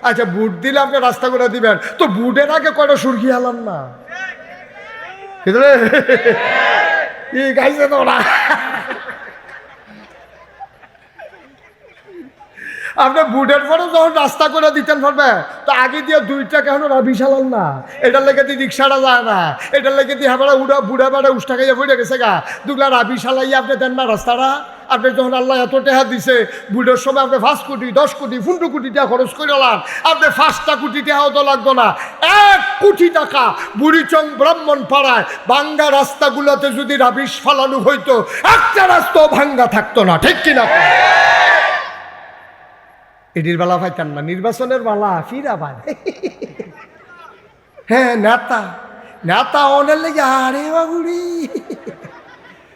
আচ্ছা বুট দিলে আপনি রাস্তা করে দিবেন, তো বুটের আগে কয়টা সুরকি হালান না গাইছে তোরা। আপনি বুটের পরে যখন রাস্তা করে দিতেন পারবে, তো আগে দিয়ে দুইটা কেন রাবি সালান না, এটার লেগে দিয়ে রিক্সাটা যায় না, এটার লেগে দিয়ে হাবাড়া উড়া বুড়া বাড়া উষ্টা খাইয়া পড়ে গেছে গা, দুগলা রাবি সালাইয়া আপনি দেন না রাস্তাটা। আপনি যখন আল্লাহ এত টেহা দিছে, বুড়ের সময় আপনি 5 কোটি 10 কোটি 15 কোটি টাকা খরচ করে লান, আপনি 5টা কোটি টাকাও তো লাগতো না, 1 কোটি টাকা বুড়িচং ব্রাহ্মণ পাড়ায় ভাঙ্গা রাস্তাগুলোতে যদি রাবিশ ফালানো হইতো, একটা রাস্তাও ভাঙ্গা থাকতো না, ঠিক কিনা? এটির বেলা পাইতেন না, নির্বাচনের বেলা ফিরা পায়। হ্যাঁ নেতা নেতা অনেক লেগে আরে বাবুরি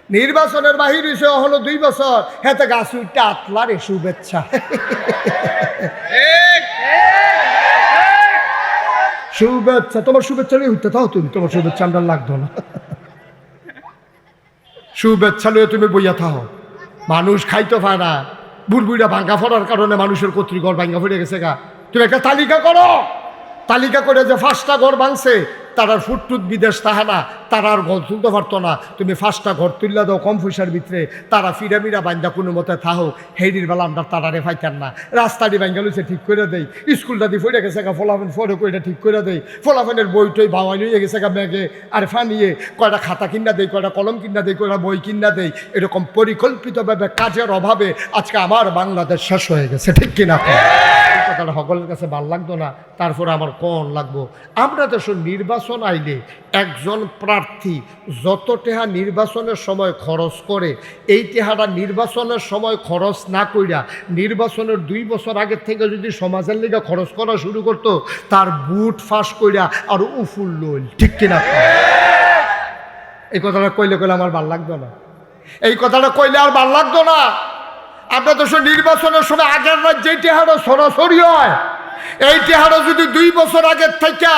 নির্বাচনের বাহির হয়েছে হলো 2 বছর, হেতে গাছ উঠতে আতলারে শুভেচ্ছা। শুভেচ্ছা তোমার শুভেচ্ছা নিয়ে উঠতে থাও তুমি, তোমার শুভেচ্ছা আমরা লাগতো না। শুভেচ্ছা নিয়ে তুমি বইয়া থাও, মানুষ খাইতে পায় না, বুড়বুড়া ভাঙ্গা ফোড়ার কারণে মানুষের কর্তৃঘর ভাঙ্গা ফিরে গেছে গা। তুমি একটা তালিকা করো, তালিকা করে যে 5টা ঘর ভাঙছে তার আর ফুটটুট বিদেশ তাহা না, তারা আর ঘর তুলতে পারতো না, তুমি 5টা ঘর তুললে দাও কম পয়সার ভিতরে, তারা ফিরামিরা বান্ধা কোনো মতে থাহো, হেডির বেলা আমরা তারারে ফাইতেন না। রাস্তাটি ভাঙ্গা লইছে ঠিক করে দেয়, স্কুলটা দিয়ে ফিরে গেছে গা, ফলাফেন ফরে কইটা ঠিক করে দেয়, ফলাফেনের বইটই বাওয়াই লইয়ে গেছে গা ব্যাগে আর ফানিয়ে, কয়টা খাতা কিনা দেয়, কয়টা কলম কিনা দেয়, কয়টা বই কিনা দেয়, এরকম পরিকল্পিতভাবে কাজের অভাবে আজকে আমার বাংলাদেশ শেষ হয়ে গেছে, ঠিক কিনা? কথাটা সকলের কাছে ভাল লাগতো না, তারপরে আমার কোন লাগবো। আমরা তো নির্বাচন আইলে একজন প্রার্থী যত টাকা নির্বাচনের সময় খরচ করে, এই টাকাটা নির্বাচনের সময় খরচ না কইরা নির্বাচনের 2 বছর আগের থেকে যদি সমাজের লিগে খরচ করা শুরু করতো, তার বুট ফাঁস কইরা আর উফুল লইল, ঠিক কিনা? এই কথাটা কইলে আমার ভাল লাগতো না, এই কথাটা কইলে আর ভাল লাগতো না। আপনার তো নির্বাচনের সময় আগের রাত যেই টেহারো সরাসরি হয়, এই টেহারো যদি 2 বছর আগের থেকে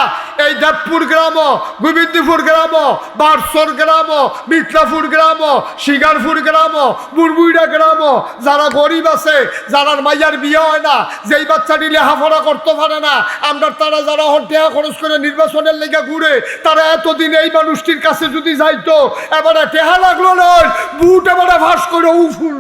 এই দেবপুর গ্রাম, গোবিন্দপুর গ্রাম, বারসর গ্রাম, মিত্রাপুর গ্রাম, শিকারপুর গ্রাম, বুড়বুইড়া গ্রাম, যারা গরিব আছে, যারা মাইয়ার বিয়ে হয় না, যেই বাচ্চাটি লেখাপড়া করতে পারে না, আমরা তারা যারা টেহা খরচ করে নির্বাচনের লেগে ঘুরে, তারা এতদিন এই মানুষটির কাছে যদি যাইতো, এবারে টেহা লাগলো নয়, বুট এবারে ভাস করে উফুল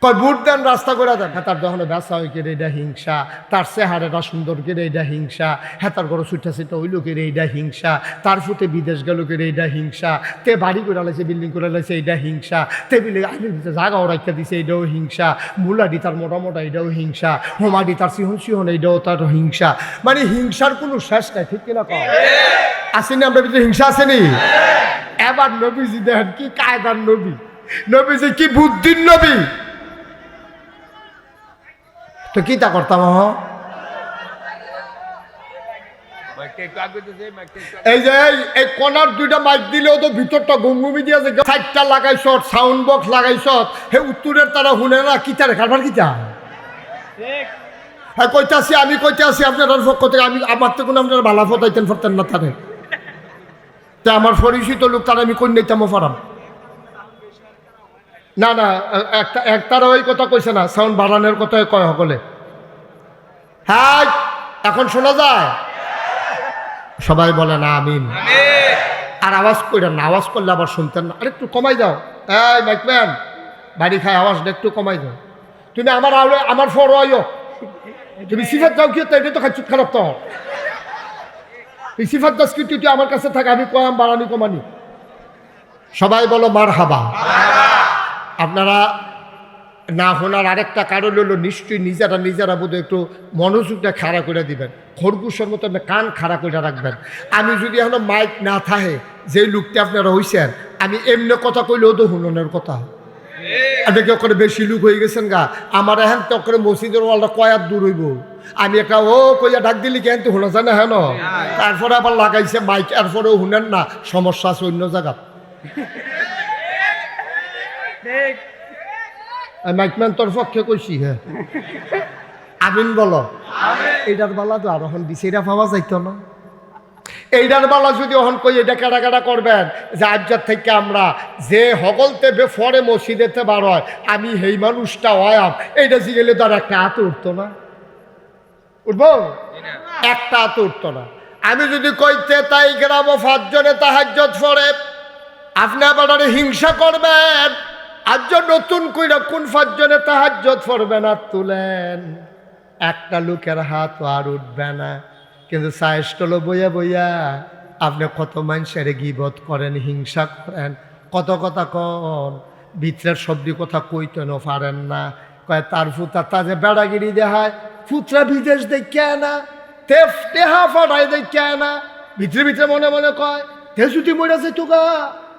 কয় বুট দেন রাস্তা করে দেন, হেতার যখন ব্যবসা হয়ে কেড়ে এটা হিংসা, তার চেহারাটা সুন্দর কেড়ে এটা হিংসা, হেতার ঘরে ছুটা ছুটা হইল কেড়ে এইটা হিংসা, তার ফুটে বিদেশ গেল কেড়ে এইটা হিংসা, তে বাড়ি করে লাইছে বিল্ডিং করে লাইছে এইটা হিংসা, টেবিলে আইলে দিতে জাগাও রাখতে দিছে এইটাও হিংসা, মুলাডি তার মোটা মোটা এইটাও হিংসা, হোমাডি তার সিহন সিহন এইটাও তার হিংসা। মানে হিংসার কোনো শেষ নাই, ঠিক কিনা? আসেনি আমরা ভিতরে হিংসা আসেনি? এবার নবীজি দেখেন কি কায়দার নবী, নবীজি কি বুদ্ধির নবী, তো কি তা করতাম? এই যে এই কোনার 2টা মাইক দিলেও তো ভিতরটা ঘুমঘুমি দিয়ে যে 4টা লাগাইছ, সাউন্ড বক্স লাগাইছ, হে উত্তরের তারা শুনে না, কিতারে কারবার কিতা? হ্যাঁ কইতাছি, আমি কইতাছি আপনার পক্ষ থেকে, আমি আমার তো কোনো আপনার ভালা ফতাইতেন ফরতেন না তারে, তা আমার পরিচিত লোক তারা আমি কই নিতামও পারাম না। না একটারও ওই কথা কইছে না, সাউন্ড বাড়ানোর কথা কয় সকলে। হ্যাঁ এখন শোনা যায়? সবাই বলে না আমিন। আর আওয়াজ কইরা না, আওয়াজ করলে আবার শুনতেন না, আর একটু কমাই দাও। এই মাইকম্যান বাড়ি খায় আওয়াজটা একটু কমাই দাও। তুমি আমার ফরো আইও, তুমি সিফাত যাও কি, এটা তো খাচ্ছি খারাপ। তো এই সিফাত দাস কিন্তু তুই আমার কাছে থাকে, আমি কয়াম বাড়ানি কমানি। সবাই বলো মারহাবা। আপনারা না শোনার আরেকটা কারণ হলো নিশ্চয়ই নিজেরা বোধহয় একটু মনোযোগটা খাড়া করে দিবেন, খরগোশের মতো কান খাড়া করে রাখবেন। আমি যদি এখনো মাইক না থাকে, যেই লোকটি আপনারা হইছেন, আমি এমনি কথা কইলেও তো হুননের কথা। এটাকে ওখানে বেশি লোক হয়ে গেছেন গা, আমার এখন তো ওখানে মসজিদের ওয়ালটা কয়ার দূর হইব, আমি একটা ও কইয়া ডাক দিলি কেন তো শোনা যায় না হেন, তারপরে আবার লাগাইছে মাইক, এরপরেও শুনেন না, সমস্যা আছে অন্য জায়গা। মাইকম্যান তোর পক্ষে কইছি, হ্যাঁ আমিন বলো। এইটার বেলা তো আর এখন বিচারা পাওয়া যাইতো না, এইটার বেলা যদি অহন কই এটা কাটা করবেন যে আজ্জার থেকে আমরা যে হগলতে বেফরে মসজিদেতে বার হয় আমি সেই মানুষটা হয়াম, এইটা জিগেলে তো আর একটা হাতে উঠতো না, উঠবো একটা হাতে উঠতো না। আমি যদি কইতে তাই গ্রাম 5 জনে তাহাজ্জুদ পড়ে, আপনি আবার হিংসা করবেন। আজ নতুন কইরা কোন 5 জনে তাহাজ্জুদ পড়বে না তুলেন, একটা লোকের হাত আর উঠবে না। কিন্তু সাইস্টলো বইয়া বইয়া আপনি কত মানুষের গীবত করেন, হিংসা করেন, কত কথা কন, ভিতরের শব্দ কথা কইতে পারেন না। কয় তার ফুতা তাজে বেড়াগিরি দেখায়, ফুতরা বিদেশ দেখে না, দেহা ফাটাই দেখে না, ভিতরে ভিতরে মনে মনে কয় তে যদি মরে যায় তো গা,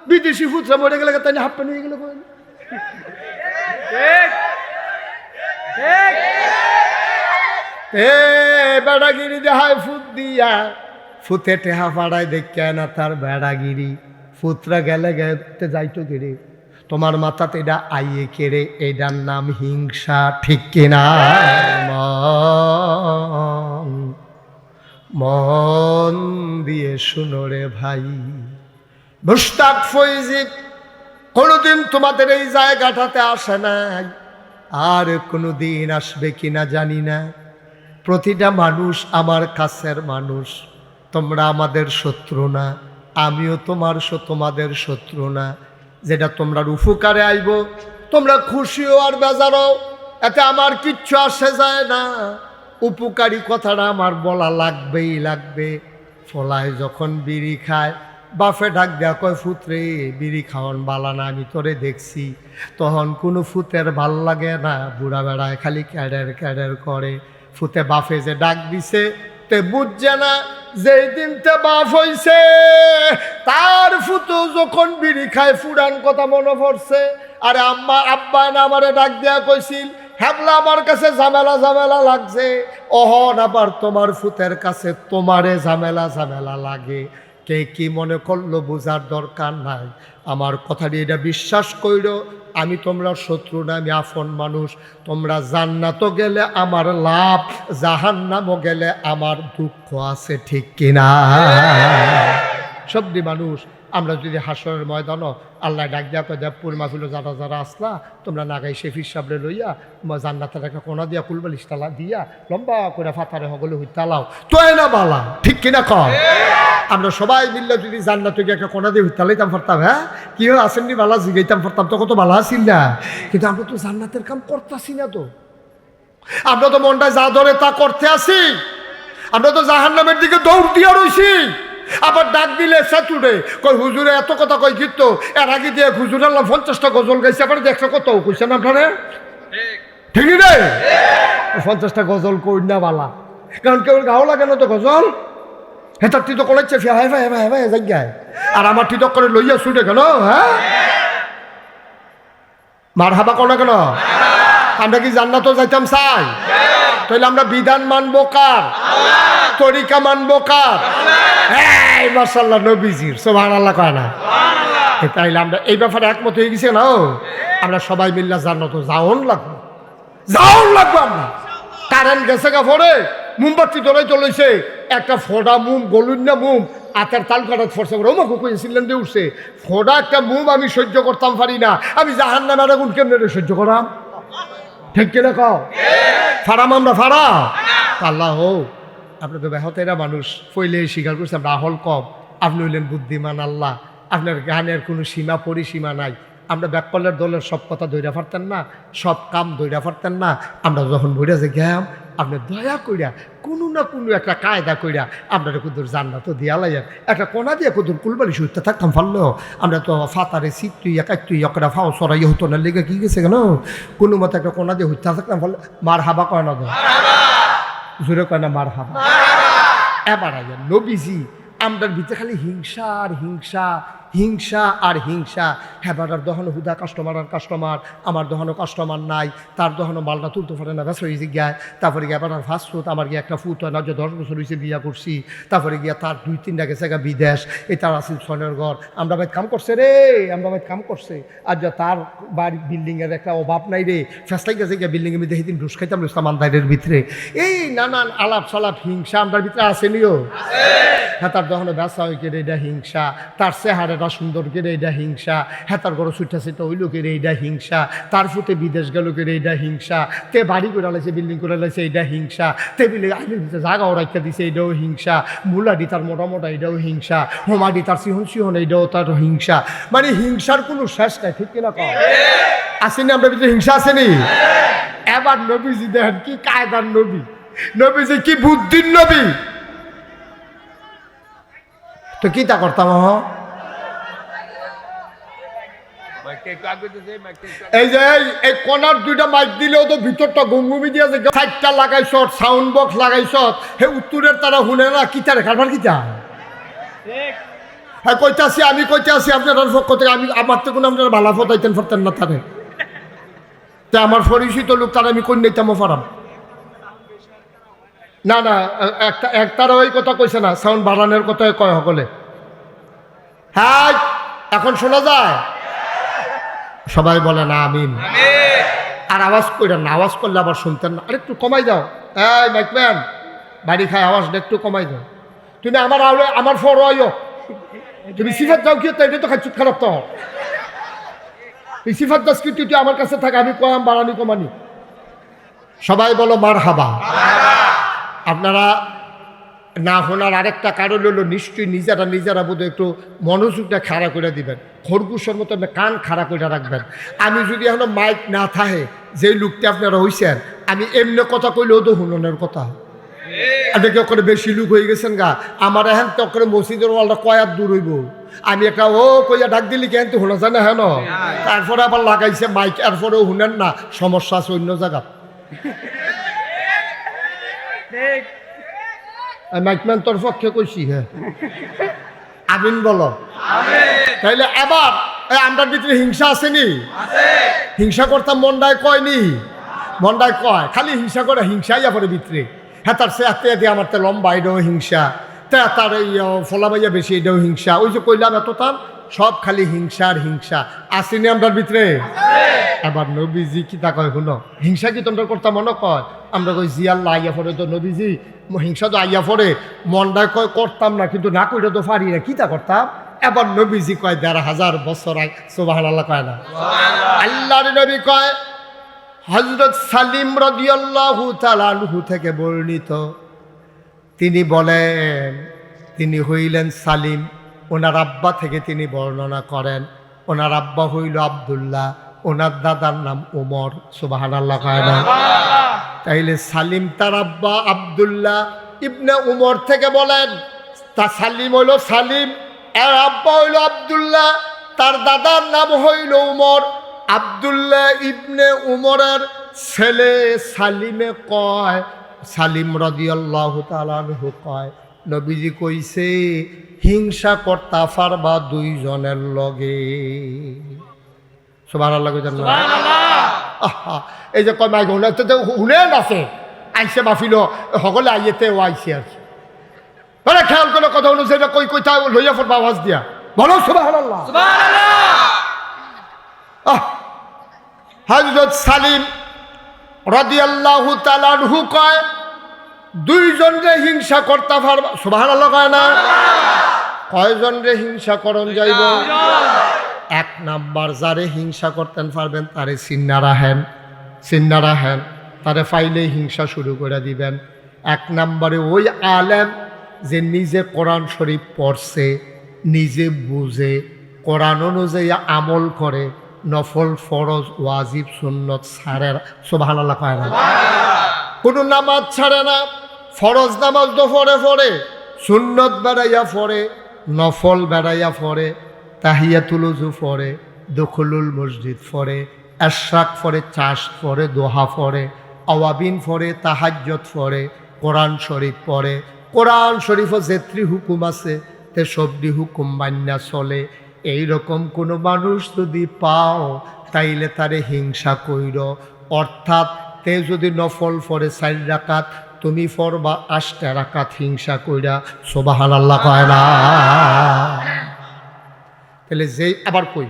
বিদেশি ফুতরা মরে গেলে তাই হাফ পানি গেলে কয় বেড়াগিরি দেখায় ফুট দিয়া, ফুতে টেহা ফাড়ায় দেখে না তার বেড়াগিরি, ফুতরা গেলে গেতে যাইতো কেড়ে, তোমার মাথাতে এটা আইয়ে কেড়ে, এটার নাম হিংসা, ঠিক কিনা? মন দিয়ে শুনো রে ভাই। মুশতাক ফৈজি কোনোদিন তোমাদের এই জায়গাটাতে আসে নাই, আর কোনোদিন আসবে কিনা জানি না। প্রতিটা মানুষ আমার কাছের মানুষ, তোমরা আমাদের শত্রু না, আমিও তোমাদের শত্রু না। যেটা তোমরা উপকারে আইব তোমরা খুশিও আর বেজারও, এতে আমার কিচ্ছু আসে যায় না। উপকারী কথাটা আমার বলা লাগবেই লাগবে। ফলায় যখন বিড়ি খায়, বাফে ডাক দেয়া কয় ফুতরে বিড়ি খাওয়ান বালা না, আমি তোরে দেখছি। তখন কোনো ফুতের ভাল লাগে না, বুড়া বেড়ায় খালি ক্যাডের ক্যাডের করে। ফুতে বাফে যে ডাক দিছে তে বুঝছে না, যেই দিনতে বাপ হইছে তার ফুতো যখন বিড়ি খায় ফুরান কথা মনে পড়ছে। আরে আম্মা আব্বা না আমারে ডাক দেয়া কইছিল, হ্যাবলা আমার কাছে ঝামেলা ঝামেলা লাগছে, অহন আবার তোমার ফুতের কাছে তোমারে ঝামেলা ঝামেলা লাগে। কে কি মনে করলো বোঝার দরকার নাই, আমার কথাটি এটা বিশ্বাস কইরো, আমি তোমরা শত্রু না, আমি আপন মানুষ। তোমরা জান্নাতও গেলে আমার লাভ, জাহান্নামও গেলে আমার দুঃখ আছে, ঠিক কিনা? সবদি মানুষ আমরা যদি হাসরের ময়দানও আল্লাহ ডাক দেওয়া কয় দেবপুর মাহফিলে যারা যারা আসলা তোমরা নাগাই শেফির সাবরে লইয়া জান্নাতের একটা কোনা দিয়া কুলবালিশ তালা দিয়া লম্বা করে ফাতারে হগলে হই তালাও তো না বালা, ঠিক কিনা কম? আমরা সবাই মিললে যদি জান্নাতে গিয়ে একটা কোনা দিয়ে হইতালাইতাম পারতাম, হ্যাঁ কি হয় আসেননি বালা জিগাইতাম পারতাম, তো কত বালা আসিল না। কিন্তু আমরা তো জান্নাতের কাম করতেছি না, তো আমরা তো মনটা যা ধরে তা করতে আসি, আমরা তো জাহান্নামের দিকে দৌড় দিয়া রইছি। আবার ডাক দিলে সেতুরে কই হুজুরে এত কথা কই গীত, এর আগে দিয়ে হুজুর আল্লাহ 50টা গজল গাইছে, আবার দেখছো কত কইছেন আপনারে, ঠিক রে? 50টা গজল কই না বালা, কারণ কেউ গাও লাগে না তো গজল, হেতার টিতো করেছে ফেহাই ভাই ভাই ভাই জায়গায়, আর আমার টিতক করে লইয়া ছুটে কেন? হ্যাঁ মার হাবা কেন কেন? আমরা কি জান্নাতও যাইতাম চাই? তাহলে আমরা বিধান মানবো কার? তরিকা মানবো কার? হ্যাঁ মাশাআল্লাহ নবীজির, সুবহানাল্লাহ কয় না? তাইলে আমরা এই ব্যাপারে একমত হয়ে গেছি না, আমরা সবাই মিল্লা জান্নাত যাওন লাগবো, যাওন লাগবো। আমরা কারেন্ট গেছে গা পরে মোমবাতি ধরাই চলেছে, একটা ফোড়া মুম গলুন না মুম আতের তাল কাটাত ফরসে করে ওমা কুকুছিলেন দিয়ে উঠছে, ফোড়া একটা মুম আমি সহ্য করতাম পারি না, আমি জাহান্নামের আগুন কেমনে সহ্য করাম, ঠিক কিনা কও? ফারাম আমরা ফারা আল্লাহ হোক। আপনি তো বেহতেরা মানুষ পইলে স্বীকার করছে আমরা আহল কম, আপনি হইলেন বুদ্ধিমান আল্লাহ, আপনার জ্ঞানের কোনো সীমা পরিসীমা নাই। আমরা ব্যাককলের দলের সব কথা ধৈর্য পারতেন না, সব কাম ধৈর্য পারতেন না। আমরা যখন ভৈরা যে গেম আপনি দয়া কইরা কোনো না কোনো একটা কায়দা কইরা আপনারা কুদুর জান্নাত দিয়া লাইয়া একটা কোনা দিয়ে কুদুর কুলবাড়ি শুইতে থাকতাম পারলেও আমরা তো ফাতারে সিট তুই একাই তুই একটা ফাও সরাই হতো না, লেগে কি গেছে কেন কোনো মতো একটা কোনা দিয়ে হইতে থাকতাম পারলে মার হাবা কয় না, জোরে কয় না মার হাবা। এবার আইয়া নবীজি আমরার ভিতরে খালি হিংসা আর হিংসা, হিংসা আর হিংসা। হেবাটার দহনো হুদা কাস্টমার আর কাস্টমার, আমার দহনো কাস্টমার নাই, তার দহনো মালটা তুলতে পারে না, ব্যস্ত হয়েছে গিয়া। তারপরে গিয়ে এবার ফার্স্ট ফুট আমার গিয়ে একটা ফুট হয় না, যে 10 বছর হয়েছে বিয়া করছি, তারপরে গিয়া তার 2-3টা গেছে গা বিদেশ, এই তার আসিল সনের ঘর, আমরা ভাই কাম করছে রে, আমরা ভাই কাম করছে। আর যা তার বাড়ি বিল্ডিংয়ের একটা অভাব নাই রে, ফেসলাই গেছে গিয়া বিল্ডিংয়ের মধ্যে সেদিন ঢুস খাইতাম ইসলাম আন্দারের ভিতরে। এই নানান আলাপ সালাপ হিংসা আমরার ভিতরে আসেনিও, হ্যাঁ তার যখন ব্যবসা হয়ে কেড়ে এটা হিংসা, তার চেহারাটা সুন্দর কেড়ে এটা হিংসা, হেতার ঘরে ছুটা ছিটা হইল কেড়ে এইটা হিংসা, তার ফুটে বিদেশ গেল কেড়ে এইটা হিংসা, তে বাড়ি করে লাইছে বিল্ডিং করে লাইছে এইটা হিংসা, টেবিলে আইলে দিতে জাগাও রাখতে দিছে এইটাও হিংসা, মুলাডি তার মোটা মোটা এইটাও হিংসা, হোমাডি তার সিহন সিহন এইটাও তার হিংসা। মানে হিংসার কোনো শেষ নাই, ঠিক কিনা কম আসেনি? আমরা ভিতরে হিংসা আসেনি? এবার নবীজি দেখেন কি কায়দার নবী, নবীজি কি বুদ্ধির নবী। তো কি তা করতাম এই যে এই কোনার দুইটা মাইক দিলেও তো ভিতরটা গুমগুমি দিয়ে যে সাইডটা লাগাইছ, সাউন্ড বক্স লাগাইছ, হে উত্তরের তারা শুনে না কি তারে কারবার কি তা হ্যাঁ কইতে আসি, আমি কইতে আসি আপনার পক্ষ থেকে, আমি আমার তো কোনো আপনার ভালা ফতাইতেন ফরতেন না তারে, তা আমার পরিচিত লোক তারা আমি কই নিতাম ফারাম না না একটার ওই কথা কইছে না, সাউন্ড বাড়ানোর কথা কয় সকলে। হ্যাঁ এখন শোনা যায়? সবাই বলে না আমিন। আর আওয়াজ করেন না, আওয়াজ করলে আবার শুনতেন না, আর একটু কমাই দাও। এই মাইকম্যান বাড়ি খায় আওয়াজটা একটু কমাই দাও। তুমি আমার ফর আইও, তুমি সিফাত যাও কি, এটা তো খাচ্ছি খারাপ তো এই সিফাত দাস কিন্তু তুই আমার কাছে থাকে, আমি কয়াম বাড়ানি কমানি। সবাই বলো মার হাবা। আপনারা না শোনার আরেকটা কারণ হলো নিশ্চয়ই নিজেরা বোধ একটু মনোযোগটা খাড়া করে দিবেন, খরগোশের মতো কান খাড়া করে রাখবেন। আমি যদি এখন মাইক না থাকে, যে লোকটা আপনারা হইছেন, আমি এমনি কথা কইলেও তো হুননের কথা। আপনি কেউ করে বেশি লোক হয়ে গেছেন গা, আমার এখন তো করে মসজিদের ওয়ালটা কয়ার দূর হইব, আমি একটা ও কইয়া ডাক দিলি কেন তো শোনা যায় না হেন, তারপরে আবার লাগাইছে মাইক, এরপরেও শুনেন না, সমস্যা আছে অন্য জায়গা। মাইকম্যান তোর পক্ষে কইছি, হ্যাঁ আমিন বলো। তাইলে এবার আমরা ভিতরে হিংসা আসেনি? হিংসা করতাম মন্ডায় কয়নি? মন্ডায় কয়, খালি হিংসা করে, হিংসাই পরে ভিতরে। হ্যাঁ তার সে হাতে দিয়ে আমার তো লম্বা এটাও হিংসা, তার এই ফলা মাইয়া বেশি এটাও হিংসা, ওই যে কইলাম এত তার সব খালি হিংসা আর হিংসা। আসেনি আমরা ভিতরে? এবার নবীজি কি তা কয় শুনো, হিংসা কি তোমরা করতাম মনে কয়? আমরা কই জি আল্লাহ আইয়া পড়ে তো নবীজি হিংসা তো আইয়া পড়ে, মনটায় কয় করতাম না, কিন্তু না কইটা তো পারি না, কি তা করতাম? এবার নবীজি কয় ১,৫০০ বছর আগে, সুবহানাল্লাহ কয় না? আল্লাহর নবী কয়, হযরত সালিম রাদিয়াল্লাহু তাআলা আনহু থেকে বর্ণিত, তিনি বলেন, তিনি হইলেন সালিম, ওনার আব্বা থেকে তিনি বর্ণনা করেন, ওনার আব্বা হইল আব্দুল্লাহ, ওনার দাদার নাম ওমর, সুবহানাল্লাহ কয় না? তাইলে সালিম তার আব্বা আব্দুল্লাহ ইবনে উমর থেকে বলেন, তা সালিম হইল সালিম, আর আব্বা হইল আব্দুল্লাহ, তার দাদার নাম হইল উমর। আব্দুল্লাহ ইবনে উমরের ছেলে সালিমে কয়, সালিম রাদিয়াল্লাহু তাআলা আনহু কয়, নবীজি কইছে হিংসা করতা পারবা দুইজনের লগে। সুবহানাল্লাহ কইতেন না? এই যে কয় মাইক হুনেন আছে, আইসে মাহফিল সকলে আইয়েতে ও আইসে আর কি, মানে খেয়াল করে কথা হলো যেটা কই কইতা লইয়া পড়বা আওয়াজ দিয়া, বলো সুবহানাল্লাহ। হযরত সালিম রাদিয়াল্লাহু তাআলা আনহু কয়, দুইজন রে হিংসা করতে পারবা, সুবহানাল্লাহ কয় না? কয়জন রে হিংসা করন যাইব? এক নাম্বার যারে হিংসা করতেন পারবেন তারে চিন্না রাখেন, তারে ফাইলে হিংসা শুরু করে দিবেন। এক নাম্বারে ওই আলেম যে নিজে কোরআন শরীফ পড়ছে, নিজে বুঝে, কোরআন অনুযায়ী আমল করে, নফল ফরজ ওয়াজিব সুন্নত ছাড়ে, সুবহানাল্লাহ কয় না? কোনো নামাজ ছাড়ে না, ফরজ নামাজ তো পড়ে, সুন্নত বেড়াইয়া পড়ে, নফল বেড়াইয়া পড়ে, তাহিয়াতুল ওযু পড়ে, দখলুল মসজিদ পড়ে, এশরাক পড়ে, চাষ পড়ে, দোহা পড়ে, আওয়াবিন পড়ে, তাহাজ্জুদ পড়ে, কোরআন শরীফ পড়ে, কোরআন শরীফও যেত্রি হুকুম আছে তে সবটি হুকুম মান্যা চলে। এইরকম কোনো মানুষ যদি পাও তাইলে তারে হিংসা কইর, অর্থাৎ তে যদি নফল পড়ে 4 রাকাত, তুমি পড়বা 8 রাকাত হিংসা কইরা, সুবহানাল্লাহ কয় না? তাহলে আবার কই,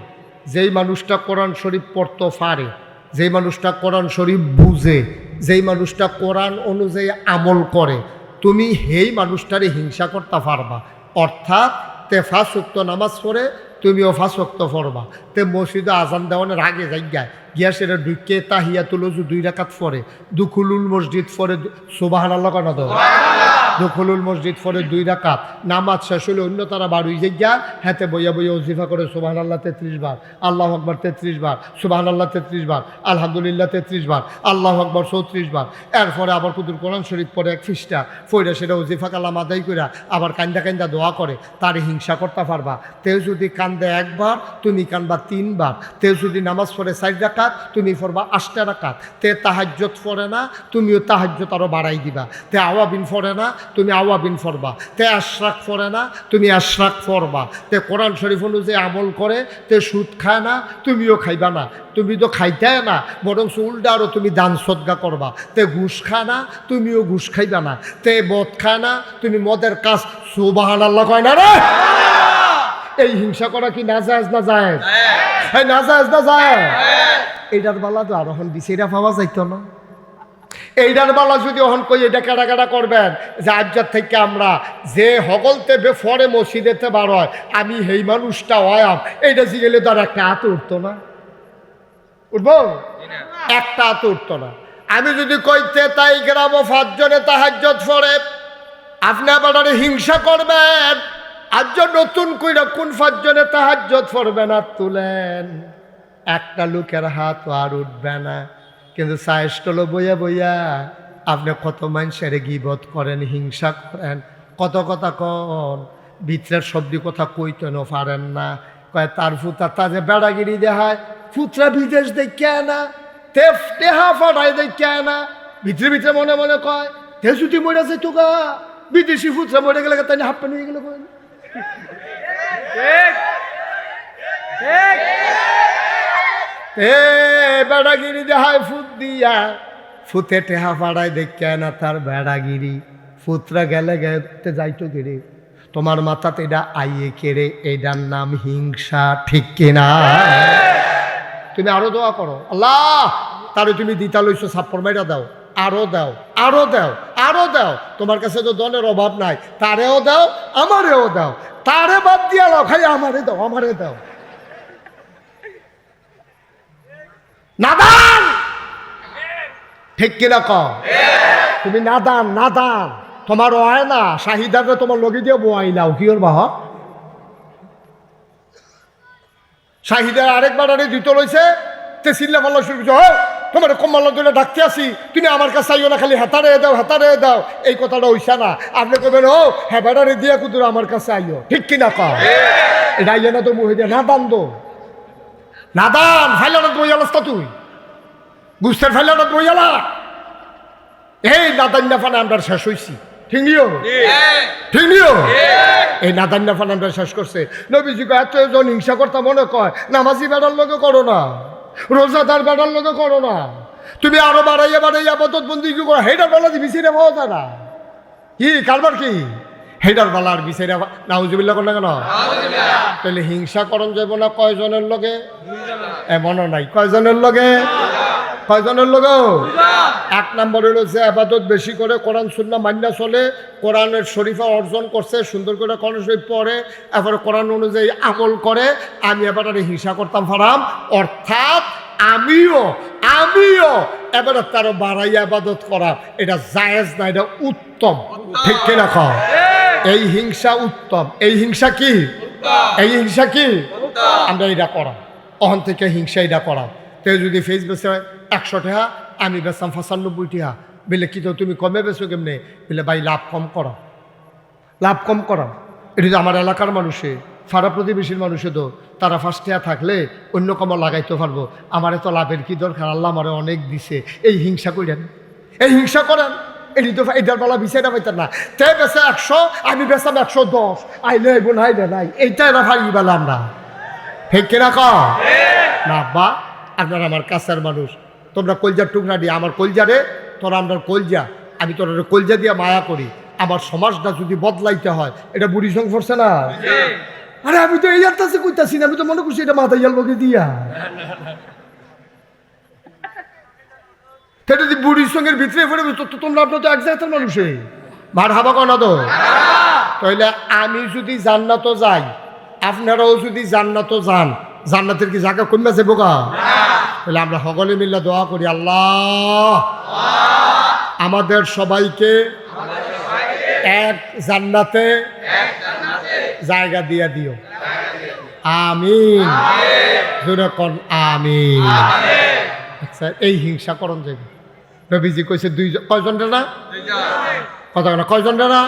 যেই মানুষটা কোরআন শরীফ পড়তে পারে, যেই মানুষটা কোরআন শরীফ বুঝে, যেই মানুষটা কোরআন অনুযায়ী আমল করে, তুমি সেই মানুষটারে হিংসা করতে পারবা। অর্থাৎ তে 5 ওয়াক্ত নামাজ পড়ে তুমিও 5 ওয়াক্ত পড়বা। তে মসজিদে আজান দেওয়ানোর আগে যাই গিয়া সেটা ঢুকে তাহিয়াতুল ওযু 2 রাকাত পড়ে, দুখুলুল মসজিদ পড়ে সুবহানাল্লাহ কেন তো দুখুলুল মসজিদ পড়ে 2 রাকাত, নামাজ শেষ হলে অন্য তারা বাড়ুই যাইয়া হাতে বইয়া বইয়া ওজিফা করে সুবহানাল্লাহ 33 বার, আল্লাহু আকবার 33 বার, সুবহানাল্লাহ 33 বার, আলহামদুলিল্লাহ 33 বার, আল্লাহু আকবার 34 বার। এরপরে আবার কুতুল কোরআন শরীফ পড়ে 1 পৃষ্ঠা পড়ে সেটা ওজিফা কালাম আদায় কইরা আবার কান্দা কান্দা দোয়া করে। তার হিংসা করতে পারবা। তেও যদি কান্দে 1 বার তুমি কানবা 3 বার। তেও যদি নামাজ পড়ে 4 রাকাত তুমি পড়বা 8 রাকাত। তে তাহাজ্জুদ পড়ে না তুমিও তাহাজ্জুদ আরো বাড়াই দিবা। তে আওয়াবিন পড়ে না তুমি আওয়াবিন পড়বা। তে আশরাক পড়ে না তুমি আশরাক পড়বা। তে কোরআন শরীফ অনুযায়ী আমল করে তে সুদ খায় না তুমিও খাইবা না। তুমি তো খাইতে না বরং উল্টা আরো তুমি দান সদকা করবা। তে ঘুষ খায় না তুমিও ঘুষ খাইবা না। তে মদ খায় না তুমি মদের কাজ সুবহানাল্লাহ কয় না রে। এই হিংসা করা কি নাজায়েজ না জায়েজ? এই নাজায়েজ না জায়েজ? এইটার বালা তো আর এখন দিছে এটা পাওয়া যাইতো না। এইটার বালা যদি অহন কই এটা কাটা কাটা করবেন যে আজ্জার থেকে আমরা যে হগলতে বেফরে মসজিদেতে বার হয় আমি সেই মানুষটা হয়াম, এইটা জিগেলে তো আর একটা হাত উঠতো না। উঠবো? একটা হাত উঠতো না। আমি যদি কইতে তাই গ্রাম 5 জনে তাহাজ্জুদ পড়ে আপনি আবার হিংসা করবেন। আজ নতুন কইরা কোন 5 জনে তাহাজ্জুদ পড়বে না তুলেন, একটা লোকের হাত আর উঠবে না। কিন্তু সাইস্টল বইয়া বইয়া আপনি কত মানুষের গীবত করেন, হিংসা করেন, কত কথা কন, ভিতরের শব্দ কথা কইতে না পারেন না। কয় তার ফুতা তা যে বেড়াগিরি দেখায়, ফুতরা বিদেশ দেখে না, তেফ টেহা ফাটাই দেখে না, ভিতরে ভিতরে মনে মনে কয় তে যদি মরে যায় তো গা বিদেশি ফুতরা মরে গেলে তাই হাফ প্যান্ট হয়ে গেল। বেড়াগিরি দেখায় ফুট দিয়া, ফুতে টেহা ফাড়ায় দেখে না তার বেড়াগিরি, ফুতরা গেলে গেতে যাইতো কেড়ে। তোমার মাথাতে এটা আইয়ে কেড়ে, এটার নাম হিংসা, ঠিক কিনা? তুমি আরো দোয়া করো, আল্লাহ তারে তুমি দিতা লইছো ছাপ্পর মাইরা দাও, আরো দাও, আরো দাও, আরো দাও। তোমার কাছে তো দনের অভাব নাই, তারেও দাও আমারেও দাও, তারে বাদ দিয়া লাও, খালি আমারে দাও, আমারে দাও। নাদান, ঠিক কিনা কও? তুমি নাদান, নাদান তোমার হয় না। শাহিদাকে তোমার লগে দিয়ে বোয়াইলাও কি ওর বাহ শাহিদার আরেকবার আরে দিত লইছে তে চিল্লা পাল্লা শুরু করছে, তোমার কম্মাল্লা ধরে ডাকতে আসি, তুমি আমার কাছে আইও না, খালি হাতারে দাও, হাতারে দাও। এই কথাটা হইছে না। আপনি কবেন ও হ্যাঁ বেড়ারে দিয়া কুতুর আমার কাছে আইও, ঠিক কিনা কও? এটা আইয়া না তো মুহে দিয়ে নাদান দো, নাদান ফাইলাটা বইয়ালাস তো তুই গুস্তের ফাইলাটা বইয়ালা। এই নাদান্না ফানা আমরা শেষ হইছি, ঠিক নিও, ঠিক নিও। এই নাদান্না ফানা আমরা শেষ করছে। নবীজি এতজন হিংসা করতে মনে কয় নামাজি বেড়ার লোকে করো না, রোজাদার বেড়ার লোকে করো না। তুমি আরো বাড়াইয়া বাড়াইয়া আপাতত বন্দি কি করো, হেটার বেলা দিয়ে বিছিয়ে পাওয়া যায় না। কি কারবার কি হেটার বেলা আর বিছিয়ে নাউজুবিল্লাহ করলে কেন? তাহলে হিংসা করণ যাব না কয়জনের লগে? এমনও নাই। কয়জনের লগে? কয়জনের লগে? 1 নম্বর হলো যে আবাদত বেশি করে কোরআন সুন্নাহ মান্না চলে, কোরআনের শরীফা অর্জন করছে, সুন্দর করে কোরআন শরীফ পড়ে, এরপরে কোরআন অনুযায়ী আমল করে। আমি এবার হিংসা করতাম ফারাম, অর্থাৎ আমিও এবার তারও বাড়াইয়া আবাদত করা, এটা জায়েজ না, এটা উত্তম, ঠিক কিনা কও? এই হিংসা উত্তম। এই হিংসা কি? এই হিংসা কি? আমরা এটা করাম, অহন থেকে হিংসা এটা করাম। তো যদি ফেস বেছে 100 টাকা, আমি বেচাম 95 টাকা, বলে কি তো তুমি কমে বেছো কেমনে? বলে ভাই লাভ কম করো, লাভ কম করো। এটা তো আমার এলাকার মানুষে, ফাড়া প্রতিবেশীর মানুষে তো তারা 5 টাকা থাকলে অন্য কমা লাগাইতে পারবো। আমারে তো লাভের কি দরকার, আল্লাহ আমারে অনেক দিছে। এই হিংসা করেন, এই হিংসা করেন। এটি তো এটার বেলা বিচাইটা পাইতেন না। তে বেছে 100, আমি বেচাম 110, আইলে আইব না আইলে নাই। এইটা এরা ভাই বেলাম না, ঠিক কিনা কও? না বা আপনারা আমার কাছের মানুষ, তোমরা কলজার টুকরা দিয়ে আমার কলজারে, তোরা আমরা কলজা, আমি তোরা কলজা দিয়ে মায়া করি। আমার সমাজটা যদি বদলাইতে হয়, এটা বুড়ি সঙ্গ পড়ছে না? আরে আমি তো এই আত্মাছে কইতাছি না, আমি তো মনে করছি এটা মাথা ইয়ার লোকে দিয়া। সেটা যদি বুড়ির সঙ্গের ভিতরে পড়ে তোমরা আপনার তো এক জায়গার মানুষে মার হাবা কনা তো তাহলে আমি যদি জান্নাতও যাই, আপনারাও যদি জান্নাতও যান, জান্নাতের কি জায়গা কমে যাবো গা? তাহলে আমরা সকলে মিলে দোয়া করি, আল্লাহ আমাদের সবাইকে এক জান্নাতে জায়গা দিয়ে দিও। আমিন। জোরে কোন আমিন। আচ্ছা, এই হিংসা করণ যাবে। নবীজি কইছে কয়জন না কথা না, কয়জন না?